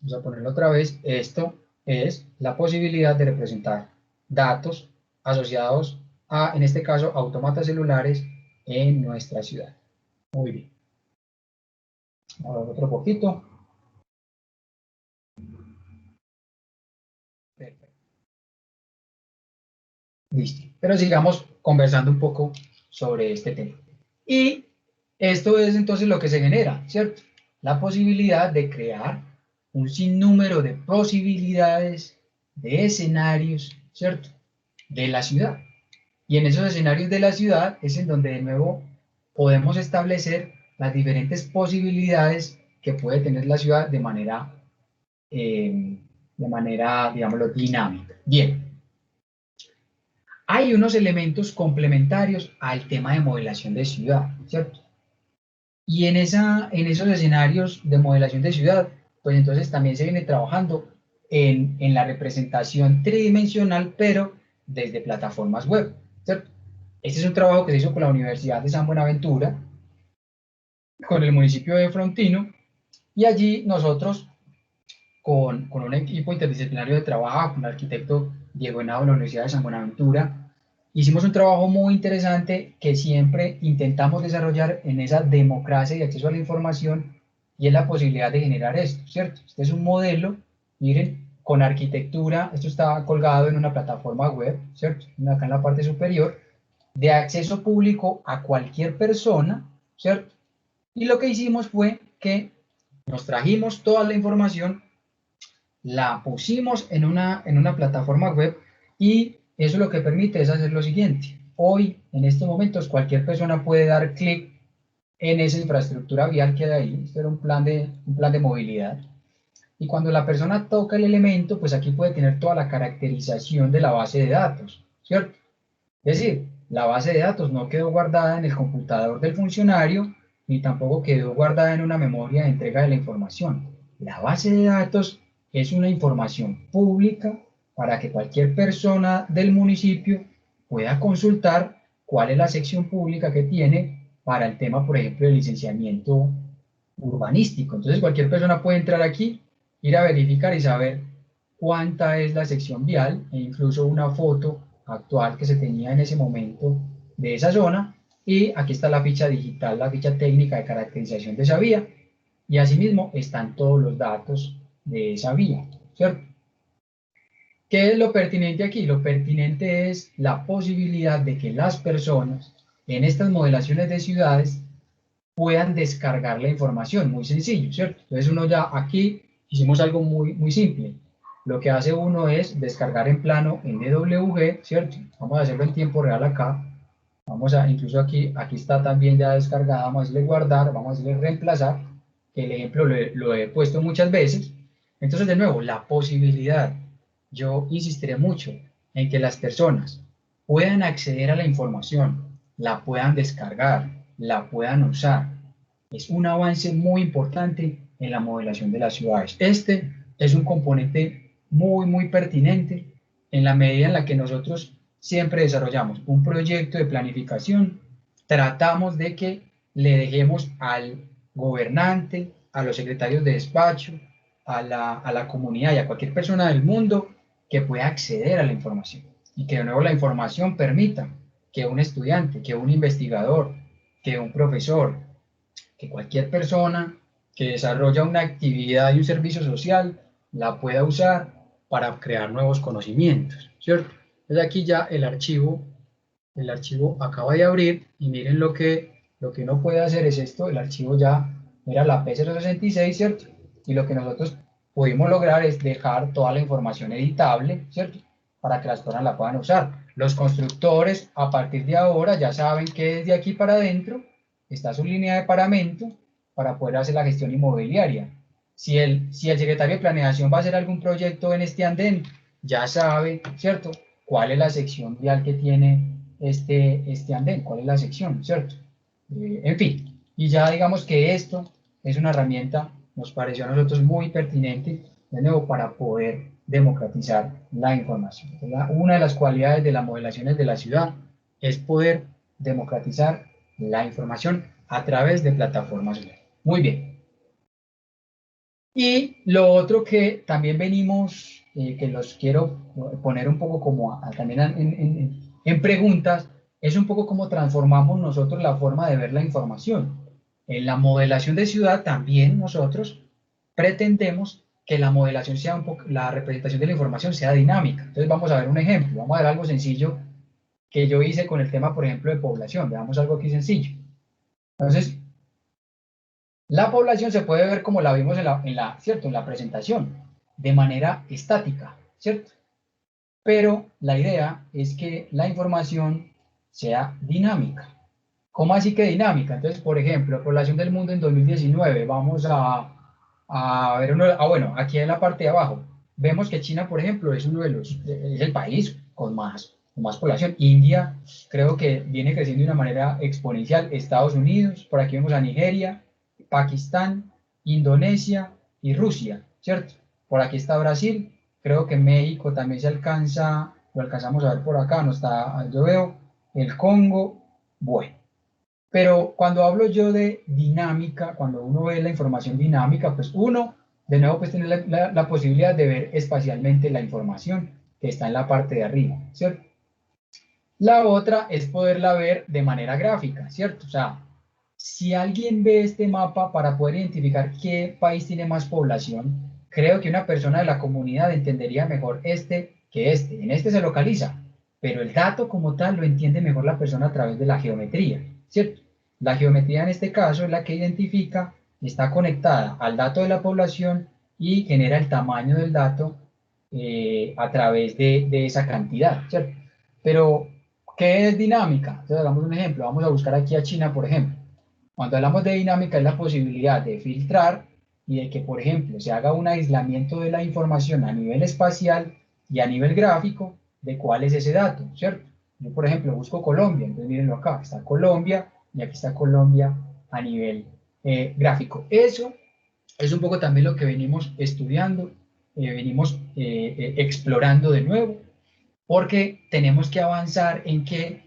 vamos a ponerlo otra vez, esto es la posibilidad de representar datos asociados a, en este caso, autómatas celulares en nuestra ciudad. Muy bien. Ahora otro poquito. Perfecto. Listo. Pero sigamos conversando un poco sobre este tema. Y esto es entonces lo que se genera, ¿cierto? La posibilidad de crear un sinnúmero de posibilidades, de escenarios, ¿cierto? De la ciudad. Y en esos escenarios de la ciudad es en donde de nuevo podemos establecer las diferentes posibilidades que puede tener la ciudad de manera, digámoslo, dinámica. Bien. Hay unos elementos complementarios al tema de modelación de ciudad, ¿cierto? Y en esos escenarios de modelación de ciudad, pues entonces también se viene trabajando en la representación tridimensional, pero desde plataformas web, ¿cierto? Este es un trabajo que se hizo con la Universidad de San Buenaventura, con el municipio de Frontino, y allí nosotros, con un equipo interdisciplinario de trabajo, con el arquitecto Diego Henao de la Universidad de San Buenaventura, hicimos un trabajo muy interesante que siempre intentamos desarrollar en esa democracia y acceso a la información, y es la posibilidad de generar esto, ¿cierto? Este es un modelo, miren, con arquitectura, esto está colgado en una plataforma web, ¿cierto? Acá en la parte superior, de acceso público a cualquier persona, ¿cierto? Y lo que hicimos fue que nos trajimos toda la información, la pusimos en una plataforma web, y eso lo que permite es hacer lo siguiente. Hoy, en estos momentos, cualquier persona puede dar clic en esa infraestructura vial que hay ahí. Esto era un plan de movilidad. Y cuando la persona toca el elemento, pues aquí puede tener toda la caracterización de la base de datos, ¿cierto? Es decir, la base de datos no quedó guardada en el computador del funcionario, ni tampoco quedó guardada en una memoria de entrega de la información. La base de datos es una información pública para que cualquier persona del municipio pueda consultar cuál es la sección pública que tiene para el tema, por ejemplo, del licenciamiento urbanístico. Entonces, cualquier persona puede entrar aquí, ir a verificar y saber cuánta es la sección vial, e incluso una foto actual que se tenía en ese momento de esa zona. Y aquí está la ficha digital, la ficha técnica de caracterización de esa vía, y asimismo están todos los datos de esa vía, ¿cierto? ¿Qué es lo pertinente aquí? Lo pertinente es la posibilidad de que las personas en estas modelaciones de ciudades puedan descargar la información, muy sencillo, ¿cierto? Entonces uno ya aquí hicimos algo muy simple. Lo que hace uno es descargar en plano en DWG, ¿cierto? Vamos a hacerlo en tiempo real acá. Vamos a, incluso aquí está también ya descargada, vamos a decirle guardar, vamos a decirle reemplazar, que el ejemplo lo he puesto muchas veces. Entonces, de nuevo, la posibilidad, yo insistiré mucho en que las personas puedan acceder a la información, la puedan descargar, la puedan usar, es un avance muy importante en la modelación de las ciudades. Este es un componente muy pertinente en la medida en la que nosotros siempre desarrollamos un proyecto de planificación, tratamos de que le dejemos al gobernante, a los secretarios de despacho, a la comunidad y a cualquier persona del mundo que pueda acceder a la información y que de nuevo la información permita que un estudiante, que un investigador, que un profesor, que cualquier persona que desarrolla una actividad y un servicio social la pueda usar para crear nuevos conocimientos, ¿cierto? Entonces aquí ya el archivo acaba de abrir y miren lo que uno puede hacer es esto, el archivo ya era la P066, ¿cierto? Y lo que nosotros pudimos lograr es dejar toda la información editable, ¿cierto? Para que las personas la puedan usar. Los constructores a partir de ahora ya saben que desde aquí para adentro está su línea de paramento para poder hacer la gestión inmobiliaria. Si el secretario de planeación va a hacer algún proyecto en este andén, ya sabe, ¿cierto? ¿Cuál es la sección vial que tiene este andén? ¿Cuál es la sección, ¿cierto? En fin, y ya digamos que esto es una herramienta, nos pareció a nosotros muy pertinente, de nuevo, para poder democratizar la información. Una de las cualidades de las modelaciones de la ciudad es poder democratizar la información a través de plataformas web. Muy bien. Y lo otro que también venimos, que los quiero poner un poco como también en preguntas, es un poco cómo transformamos nosotros la forma de ver la información. En la modelación de ciudad también nosotros pretendemos que la modelación sea un poco, la representación de la información sea dinámica. Entonces vamos a ver un ejemplo, vamos a ver algo sencillo que yo hice con el tema, por ejemplo, de población. Veamos algo aquí sencillo. Entonces, la población se puede ver como la vimos ¿cierto? En la presentación, de manera estática, ¿cierto? Pero la idea es que la información sea dinámica. ¿Cómo así que dinámica? Entonces, por ejemplo, población del mundo en 2019, vamos a ver bueno, aquí en la parte de abajo, vemos que China, por ejemplo, es es el país con más población. India creo que viene creciendo de una manera exponencial. Estados Unidos, por aquí vemos a Nigeria, Pakistán, Indonesia y Rusia, ¿cierto? Por aquí está Brasil, creo que México también lo alcanzamos a ver por acá, no está, yo veo el Congo, bueno. Pero cuando hablo yo de dinámica, cuando uno ve la información dinámica, pues uno, de nuevo, pues tiene la posibilidad de ver espacialmente la información que está en la parte de arriba, ¿cierto? La otra es poderla ver de manera gráfica, ¿cierto? O sea, si alguien ve este mapa para poder identificar qué país tiene más población, creo que una persona de la comunidad entendería mejor este que este. En este se localiza, pero el dato como tal lo entiende mejor la persona a través de la geometría, ¿cierto? La geometría en este caso es la que identifica, está conectada al dato de la población y genera el tamaño del dato a través de esa cantidad, ¿cierto? Pero ¿qué es dinámica? Entonces, hagamos un ejemplo. Vamos a buscar aquí a China, por ejemplo. Cuando hablamos de dinámica es la posibilidad de filtrar y de que, por ejemplo, se haga un aislamiento de la información a nivel espacial y a nivel gráfico de cuál es ese dato, ¿cierto? Yo, por ejemplo, busco Colombia, entonces mírenlo acá, está Colombia y aquí está Colombia a nivel gráfico. Eso es un poco también lo que venimos estudiando, venimos explorando de nuevo porque tenemos que avanzar en que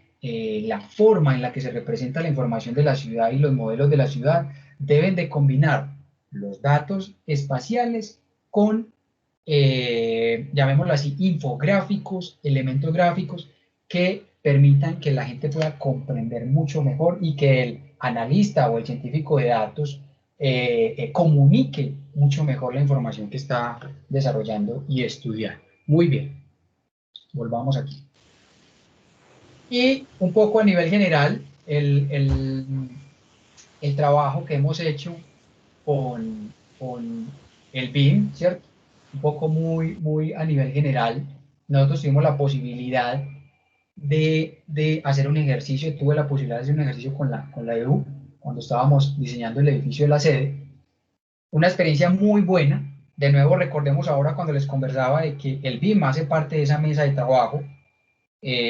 la forma en la que se representa la información de la ciudad y los modelos de la ciudad deben de combinar los datos espaciales con, llamémoslo así, infográficos, elementos gráficos que permitan que la gente pueda comprender mucho mejor y que el analista o el científico de datos comunique mucho mejor la información que está desarrollando y estudiando. Muy bien. Volvamos aquí. Y un poco a nivel general, el trabajo que hemos hecho con el BIM, ¿cierto? Un poco muy a nivel general. Nosotros tuvimos la posibilidad de hacer un ejercicio, tuve la posibilidad de hacer un ejercicio con la EDU, cuando estábamos diseñando el edificio de la sede. Una experiencia muy buena. De nuevo, recordemos ahora cuando les conversaba de que el BIM hace parte de esa mesa de trabajo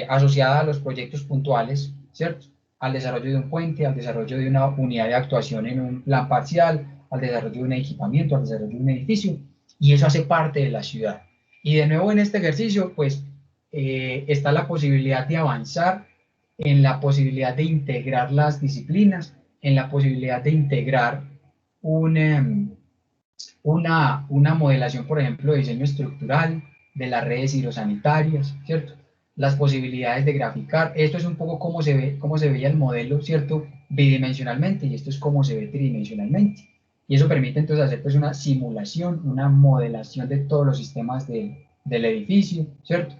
asociada a los proyectos puntuales, ¿cierto? al desarrollo de un puente, al desarrollo de una unidad de actuación en un plan parcial, al desarrollo de un equipamiento, al desarrollo de un edificio, y eso hace parte de la ciudad. Y de nuevo en este ejercicio, pues, está la posibilidad de avanzar en la posibilidad de integrar las disciplinas, en la posibilidad de integrar una modelación, por ejemplo, de diseño estructural de las redes hidrosanitarias, ¿cierto? Las posibilidades de graficar. Esto es un poco cómo se veía el modelo, ¿cierto? Bidimensionalmente, y esto es cómo se ve tridimensionalmente. Y eso permite entonces hacer pues una simulación, una modelación de todos los sistemas del edificio, ¿cierto?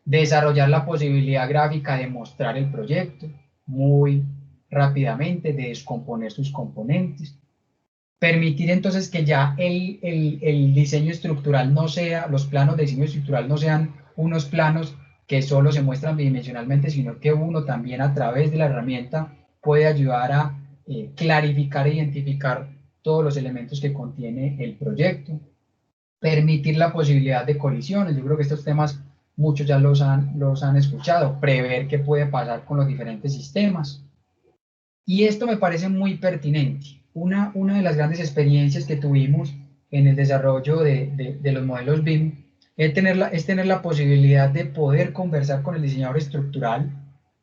Desarrollar la posibilidad gráfica de mostrar el proyecto muy rápidamente, de descomponer sus componentes. Permitir entonces que ya el diseño estructural no sea, los planos de diseño estructural no sean unos planos que solo se muestran bidimensionalmente, sino que uno también a través de la herramienta puede ayudar a clarificar e identificar todos los elementos que contiene el proyecto. Permitir la posibilidad de colisiones. Yo creo que estos temas muchos ya los han escuchado. Prever qué puede pasar con los diferentes sistemas. Y esto me parece muy pertinente. Una de las grandes experiencias que tuvimos en el desarrollo de los modelos BIM es tener la posibilidad de poder conversar con el diseñador estructural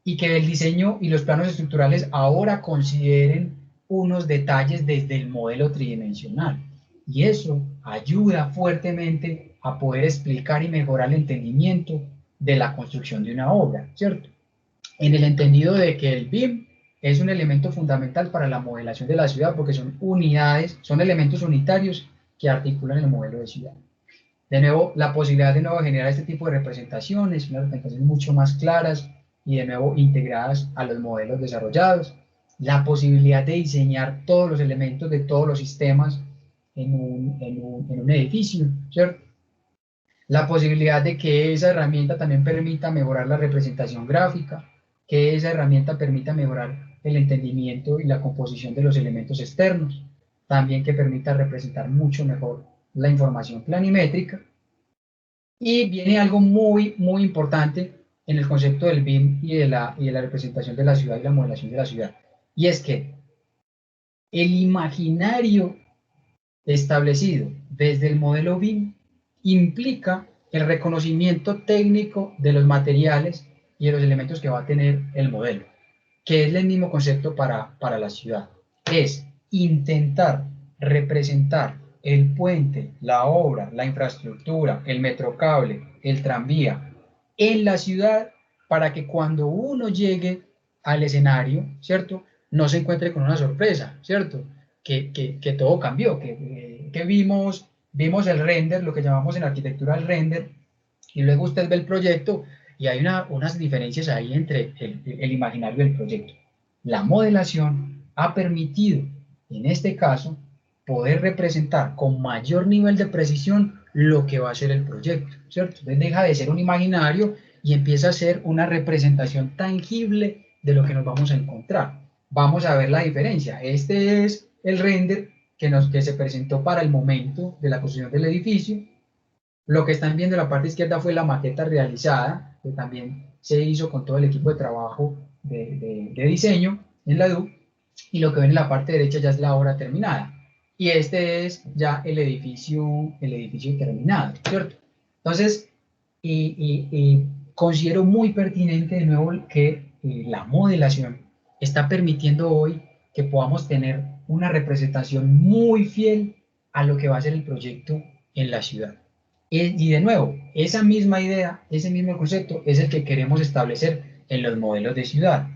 y que el diseño y los planos estructurales ahora consideren unos detalles desde el modelo tridimensional. Y eso ayuda fuertemente a poder explicar y mejorar el entendimiento de la construcción de una obra, ¿cierto? En el entendido de que el BIM es un elemento fundamental para la modelación de la ciudad porque son unidades, son elementos unitarios que articulan el modelo de ciudad. De nuevo, la posibilidad de nuevo generar este tipo de representaciones, unas representaciones mucho más claras y de nuevo integradas a los modelos desarrollados. La posibilidad de diseñar todos los elementos de todos los sistemas en un edificio, ¿cierto? La posibilidad de que esa herramienta también permita mejorar la representación gráfica, que esa herramienta permita mejorar el entendimiento y la composición de los elementos externos, también que permita representar mucho mejor la información planimétrica. Y viene algo muy, muy importante en el concepto del BIM y de la representación de la ciudad y la modelación de la ciudad. Y es que el imaginario establecido desde el modelo BIM implica el reconocimiento técnico de los materiales y de los elementos que va a tener el modelo, que es el mismo concepto para la ciudad. Es intentar representar el puente, la obra, la infraestructura, el metrocable, el tranvía en la ciudad para que cuando uno llegue al escenario, ¿cierto? No se encuentre con una sorpresa, ¿cierto? Que todo cambió, que vimos el render, lo que llamamos en arquitectura el render, y luego usted ve el proyecto y hay unas diferencias ahí entre el imaginario y el proyecto. La modelación ha permitido, en este caso, poder representar con mayor nivel de precisión lo que va a ser el proyecto, ¿cierto? Entonces deja de ser un imaginario y empieza a ser una representación tangible de lo que nos vamos a encontrar. Vamos a ver la diferencia. Este es el render que se presentó para el momento de la construcción del edificio. Lo que están viendo en la parte izquierda fue la maqueta realizada, que también se hizo con todo el equipo de trabajo de diseño en la DU, y lo que ven en la parte derecha ya es la obra terminada. Y este es ya el edificio terminado, ¿cierto? Entonces, considero muy pertinente de nuevo que la modelación está permitiendo hoy que podamos tener una representación muy fiel a lo que va a ser el proyecto en la ciudad. Y de nuevo, esa misma idea, ese mismo concepto es el que queremos establecer en los modelos de ciudad.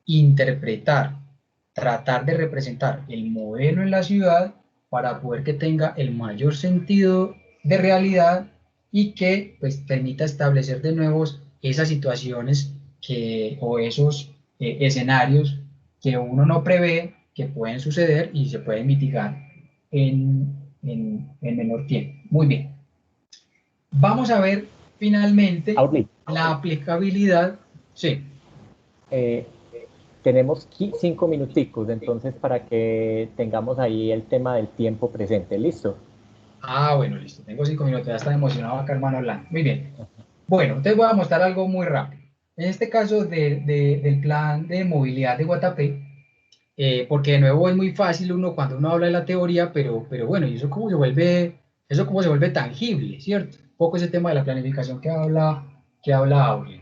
Interpretar, tratar de representar el modelo en la ciudad para poder que tenga el mayor sentido de realidad y que pues, permita establecer de nuevo esas situaciones o esos escenarios que uno no prevé que pueden suceder y se pueden mitigar en menor tiempo. Muy bien. Vamos a ver finalmente la aplicabilidad. Sí. Tenemos 5 minuticos, entonces para que tengamos ahí el tema del tiempo presente. ¿Listo? Ah, bueno, listo. Tengo 5 minutos. Ya está emocionado acá, hermano Orlando. Muy bien. Bueno, te voy a mostrar algo muy rápido. En este caso del plan de movilidad de Guatapé, porque de nuevo es muy fácil uno cuando uno habla de la teoría, pero bueno, ¿y eso cómo se vuelve tangible, ¿cierto? Un poco ese tema de la planificación que habla Aurelio.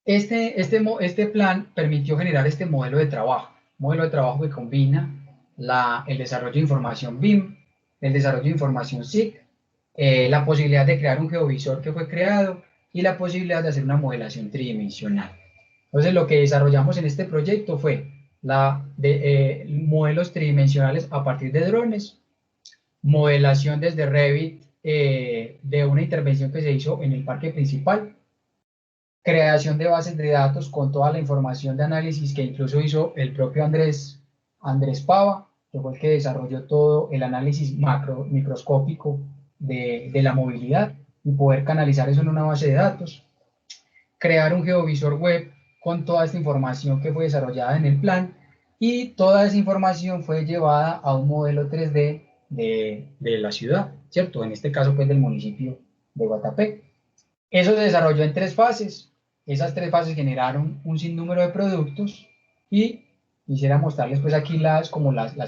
Este plan permitió generar este modelo de trabajo que combina el desarrollo de información BIM, el desarrollo de información SIG, la posibilidad de crear un geovisor que fue creado y la posibilidad de hacer una modelación tridimensional. Entonces, lo que desarrollamos en este proyecto fue modelos tridimensionales a partir de drones, modelación desde Revit de una intervención que se hizo en el parque principal, creación de bases de datos con toda la información de análisis que incluso hizo el propio Andrés Pava, que fue el que desarrolló todo el análisis microscópico de la movilidad y poder canalizar eso en una base de datos, crear un geovisor web con toda esta información que fue desarrollada en el plan y toda esa información fue llevada a un modelo 3D de la ciudad, ¿cierto? En este caso, pues del municipio de Guatapé. Eso se desarrolló en 3 fases. Esas 3 fases generaron un sinnúmero de productos y quisiera mostrarles pues aquí las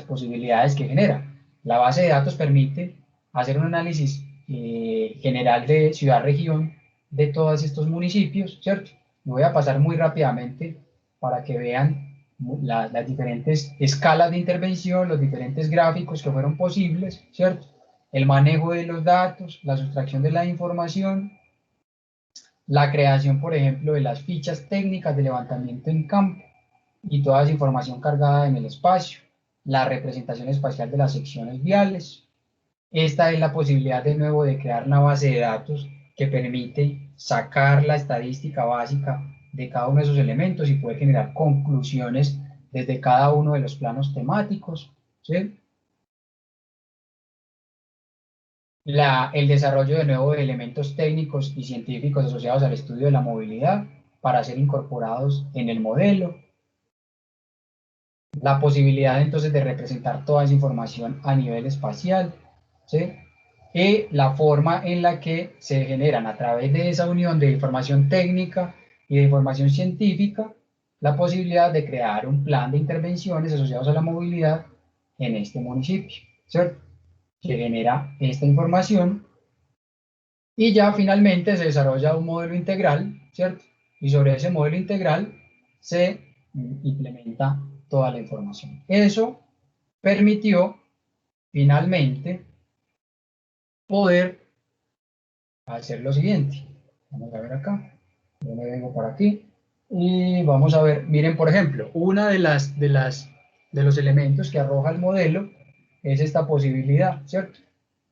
posibilidades que genera. La base de datos permite hacer un análisis general de ciudad-región de todos estos municipios, ¿cierto? Me voy a pasar muy rápidamente para que vean las diferentes escalas de intervención, los diferentes gráficos que fueron posibles, ¿cierto? El manejo de los datos, la sustracción de la información, la creación, por ejemplo, de las fichas técnicas de levantamiento en campo y toda esa información cargada en el espacio, la representación espacial de las secciones viales. Esta es la posibilidad de nuevo de crear una base de datos que permite sacar la estadística básica de cada uno de esos elementos y poder generar conclusiones desde cada uno de los planos temáticos, ¿sí? El desarrollo de nuevo de elementos técnicos y científicos asociados al estudio de la movilidad para ser incorporados en el modelo, la posibilidad entonces de representar toda esa información a nivel espacial, ¿sí? Y la forma en la que se generan a través de esa unión de información técnica y de información científica, la posibilidad de crear un plan de intervenciones asociados a la movilidad en este municipio, ¿cierto? Que genera esta información y ya finalmente se desarrolla un modelo integral, ¿cierto? Y sobre ese modelo integral se implementa toda la información. Eso permitió finalmente poder hacer lo siguiente. Vamos a ver acá. Yo me vengo por aquí y vamos a ver. Miren, por ejemplo, una de los elementos que arroja el modelo es esta posibilidad, ¿cierto?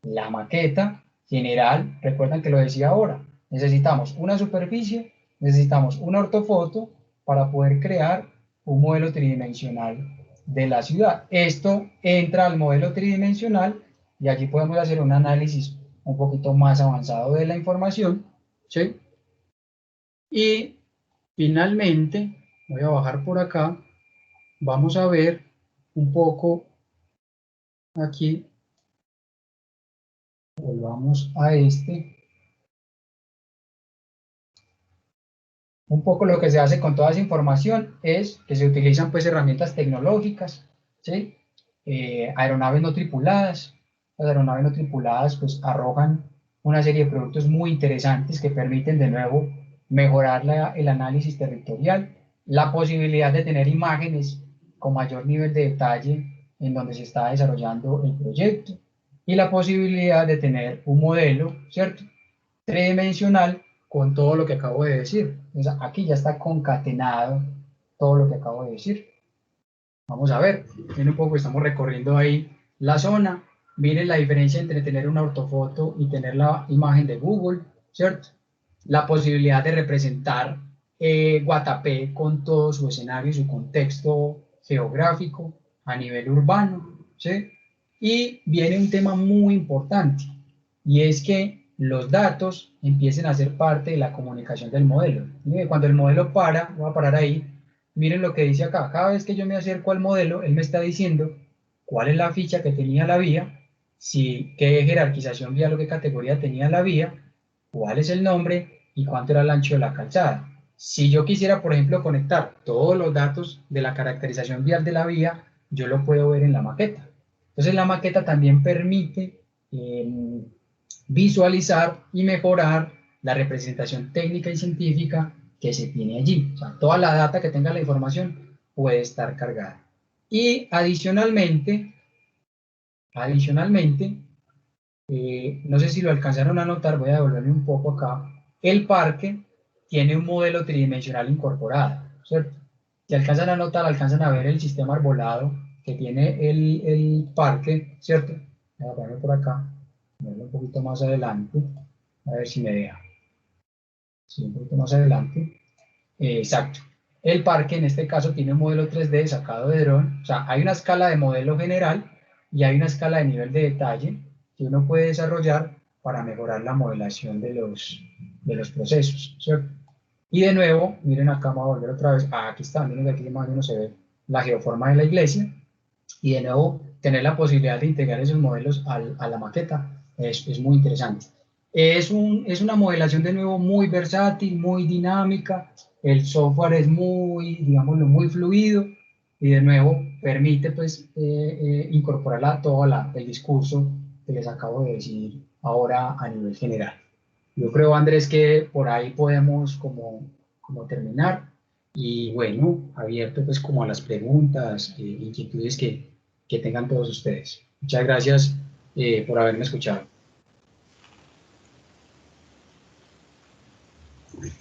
La maqueta general, recuerdan que lo decía ahora, necesitamos una superficie, necesitamos una ortofoto para poder crear un modelo tridimensional de la ciudad. Esto entra al modelo tridimensional y allí podemos hacer un análisis un poquito más avanzado de la información, ¿sí? Y finalmente, voy a bajar por acá, vamos a ver un poco aquí, volvamos a este. Un poco lo que se hace con toda esa información es que se utilizan pues herramientas tecnológicas, ¿sí? Aeronaves no tripuladas. Las aeronaves no tripuladas pues arrojan una serie de productos muy interesantes que permiten de nuevo mejorar el análisis territorial, la posibilidad de tener imágenes con mayor nivel de detalle en donde se está desarrollando el proyecto y la posibilidad de tener un modelo, ¿cierto? Tridimensional con todo lo que acabo de decir. Entonces, aquí ya está concatenado todo lo que acabo de decir. Vamos a ver, miren un poco, estamos recorriendo ahí la zona. Miren la diferencia entre tener una ortofoto y tener la imagen de Google, ¿cierto? La posibilidad de representar Guatapé con todo su escenario y su contexto geográfico a nivel urbano, ¿sí? Y viene un tema muy importante, y es que los datos empiecen a ser parte de la comunicación del modelo. Cuando el modelo para, voy a parar ahí, miren lo que dice acá, cada vez que yo me acerco al modelo, él me está diciendo cuál es la ficha que tenía la vía, qué jerarquización vial o qué categoría tenía la vía, cuál es el nombre y cuánto era el ancho de la calzada. Si yo quisiera, por ejemplo, conectar todos los datos de la caracterización vial de la vía, yo lo puedo ver en la maqueta. Entonces la maqueta también permite visualizar y mejorar la representación técnica y científica que se tiene allí. O sea, toda la data que tenga la información puede estar cargada. Y adicionalmente, no sé si lo alcanzaron a notar, voy a devolverme un poco acá, el parque tiene un modelo tridimensional incorporado, ¿cierto? Si alcanzan a notar, alcanzan a ver el sistema arbolado que tiene el parque, ¿cierto? Voy a ponerlo por acá, ponerlo un poquito más adelante, a ver si me deja. Sí, un poquito más adelante. Exacto. El parque en este caso tiene un modelo 3D sacado de dron, o sea, hay una escala de modelo general y hay una escala de nivel de detalle que uno puede desarrollar para mejorar la modelación de los procesos, ¿cierto? Y de nuevo, miren acá, vamos a volver otra vez, aquí está, miren que aquí más o menos se ve la geoforma de la iglesia, y de nuevo tener la posibilidad de integrar esos modelos a la maqueta es muy interesante. Es una modelación de nuevo muy versátil, muy dinámica, el software es muy, digámoslo, muy fluido y de nuevo permite pues incorporar todo el discurso que les acabo de decir ahora a nivel general. Yo creo, Andrés, que por ahí podemos como terminar y bueno, abierto pues como a las preguntas, inquietudes que tengan todos ustedes. Muchas gracias por haberme escuchado.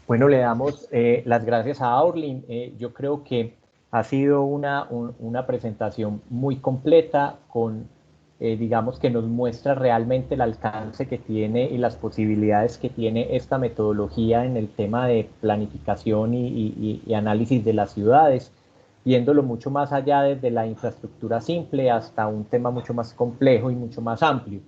Bueno, le damos las gracias a Aurlin. Yo creo que ha sido una presentación muy completa con, digamos, que nos muestra realmente el alcance que tiene y las posibilidades que tiene esta metodología en el tema de planificación y análisis de las ciudades, viéndolo mucho más allá desde la infraestructura simple hasta un tema mucho más complejo y mucho más amplio.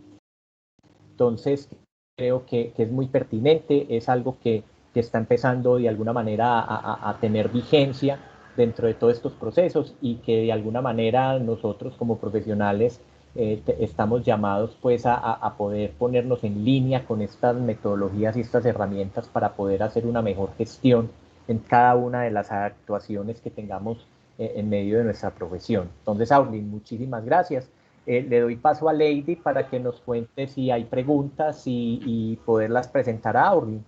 Entonces, creo que es muy pertinente, es algo que está empezando de alguna manera a tener vigencia dentro de todos estos procesos y que de alguna manera nosotros como profesionales estamos llamados pues a poder ponernos en línea con estas metodologías y estas herramientas para poder hacer una mejor gestión en cada una de las actuaciones que tengamos en medio de nuestra profesión. Entonces, Aurlin, muchísimas gracias. Le doy paso a Lady para que nos cuente si hay preguntas y poderlas presentar a Aurlin.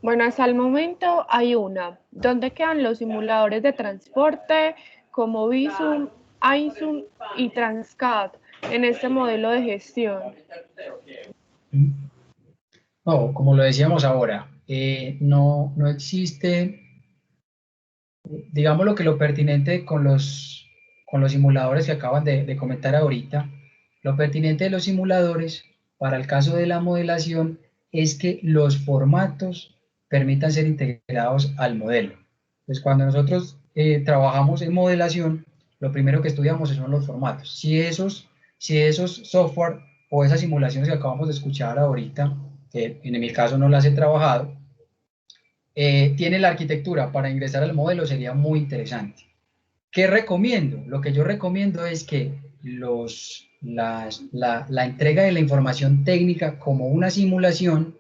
Bueno, hasta el momento hay una. ¿Dónde quedan los simuladores de transporte como Visum, iSum y Transcat en este modelo de gestión? No, como lo decíamos ahora, no existe, digamos lo que lo pertinente con los simuladores que acaban de comentar ahorita, lo pertinente de los simuladores para el caso de la modelación es que los formatos permitan ser integrados al modelo. Entonces, cuando nosotros trabajamos en modelación, lo primero que estudiamos son los formatos. Si esos software o esas simulaciones que acabamos de escuchar ahorita, que en mi caso no las he trabajado, tiene la arquitectura para ingresar al modelo, sería muy interesante. ¿Qué recomiendo? Lo que yo recomiendo es que la entrega de la información técnica como una simulación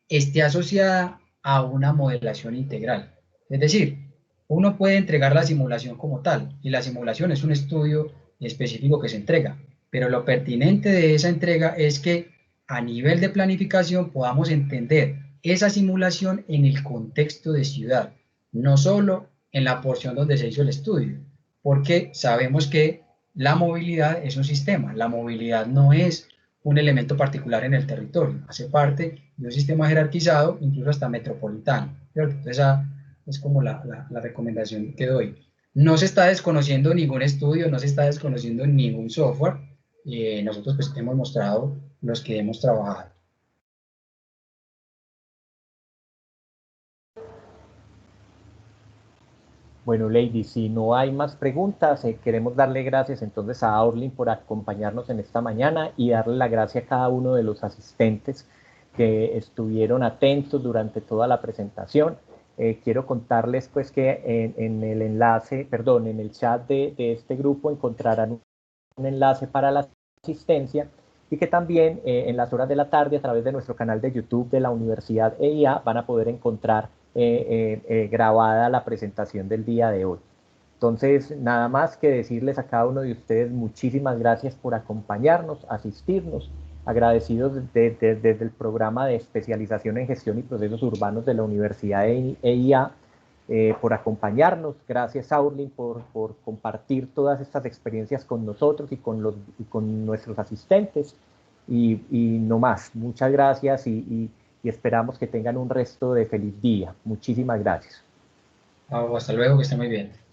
esté asociada a una modelación integral. Es decir, uno puede entregar la simulación como tal, y la simulación es un estudio específico que se entrega, pero lo pertinente de esa entrega es que a nivel de planificación podamos entender esa simulación en el contexto de ciudad, no solo en la porción donde se hizo el estudio, porque sabemos que la movilidad es un sistema, la movilidad no es un elemento particular en el territorio, hace parte de un sistema jerarquizado, incluso hasta metropolitano, ¿cierto? Entonces esa es como la recomendación que doy. No se está desconociendo ningún estudio, no se está desconociendo ningún software, nosotros pues hemos mostrado los que hemos trabajado. Bueno, Lady, si no hay más preguntas, queremos darle gracias entonces a Aurlin por acompañarnos en esta mañana y darle la gracia a cada uno de los asistentes que estuvieron atentos durante toda la presentación. Quiero contarles pues que en el enlace, perdón, en el chat de este grupo encontrarán un enlace para la asistencia y que también en las horas de la tarde a través de nuestro canal de YouTube de la Universidad EIA van a poder encontrar grabada la presentación del día de hoy. Entonces, nada más que decirles a cada uno de ustedes muchísimas gracias por acompañarnos, asistirnos, agradecidos desde el programa de especialización en gestión y procesos urbanos de la Universidad EIA por acompañarnos. Gracias, Aurlin, por compartir todas estas experiencias con nosotros y con nuestros asistentes. Y no más, muchas gracias y esperamos que tengan un resto de feliz día. Muchísimas gracias. Hasta luego, que esté muy bien.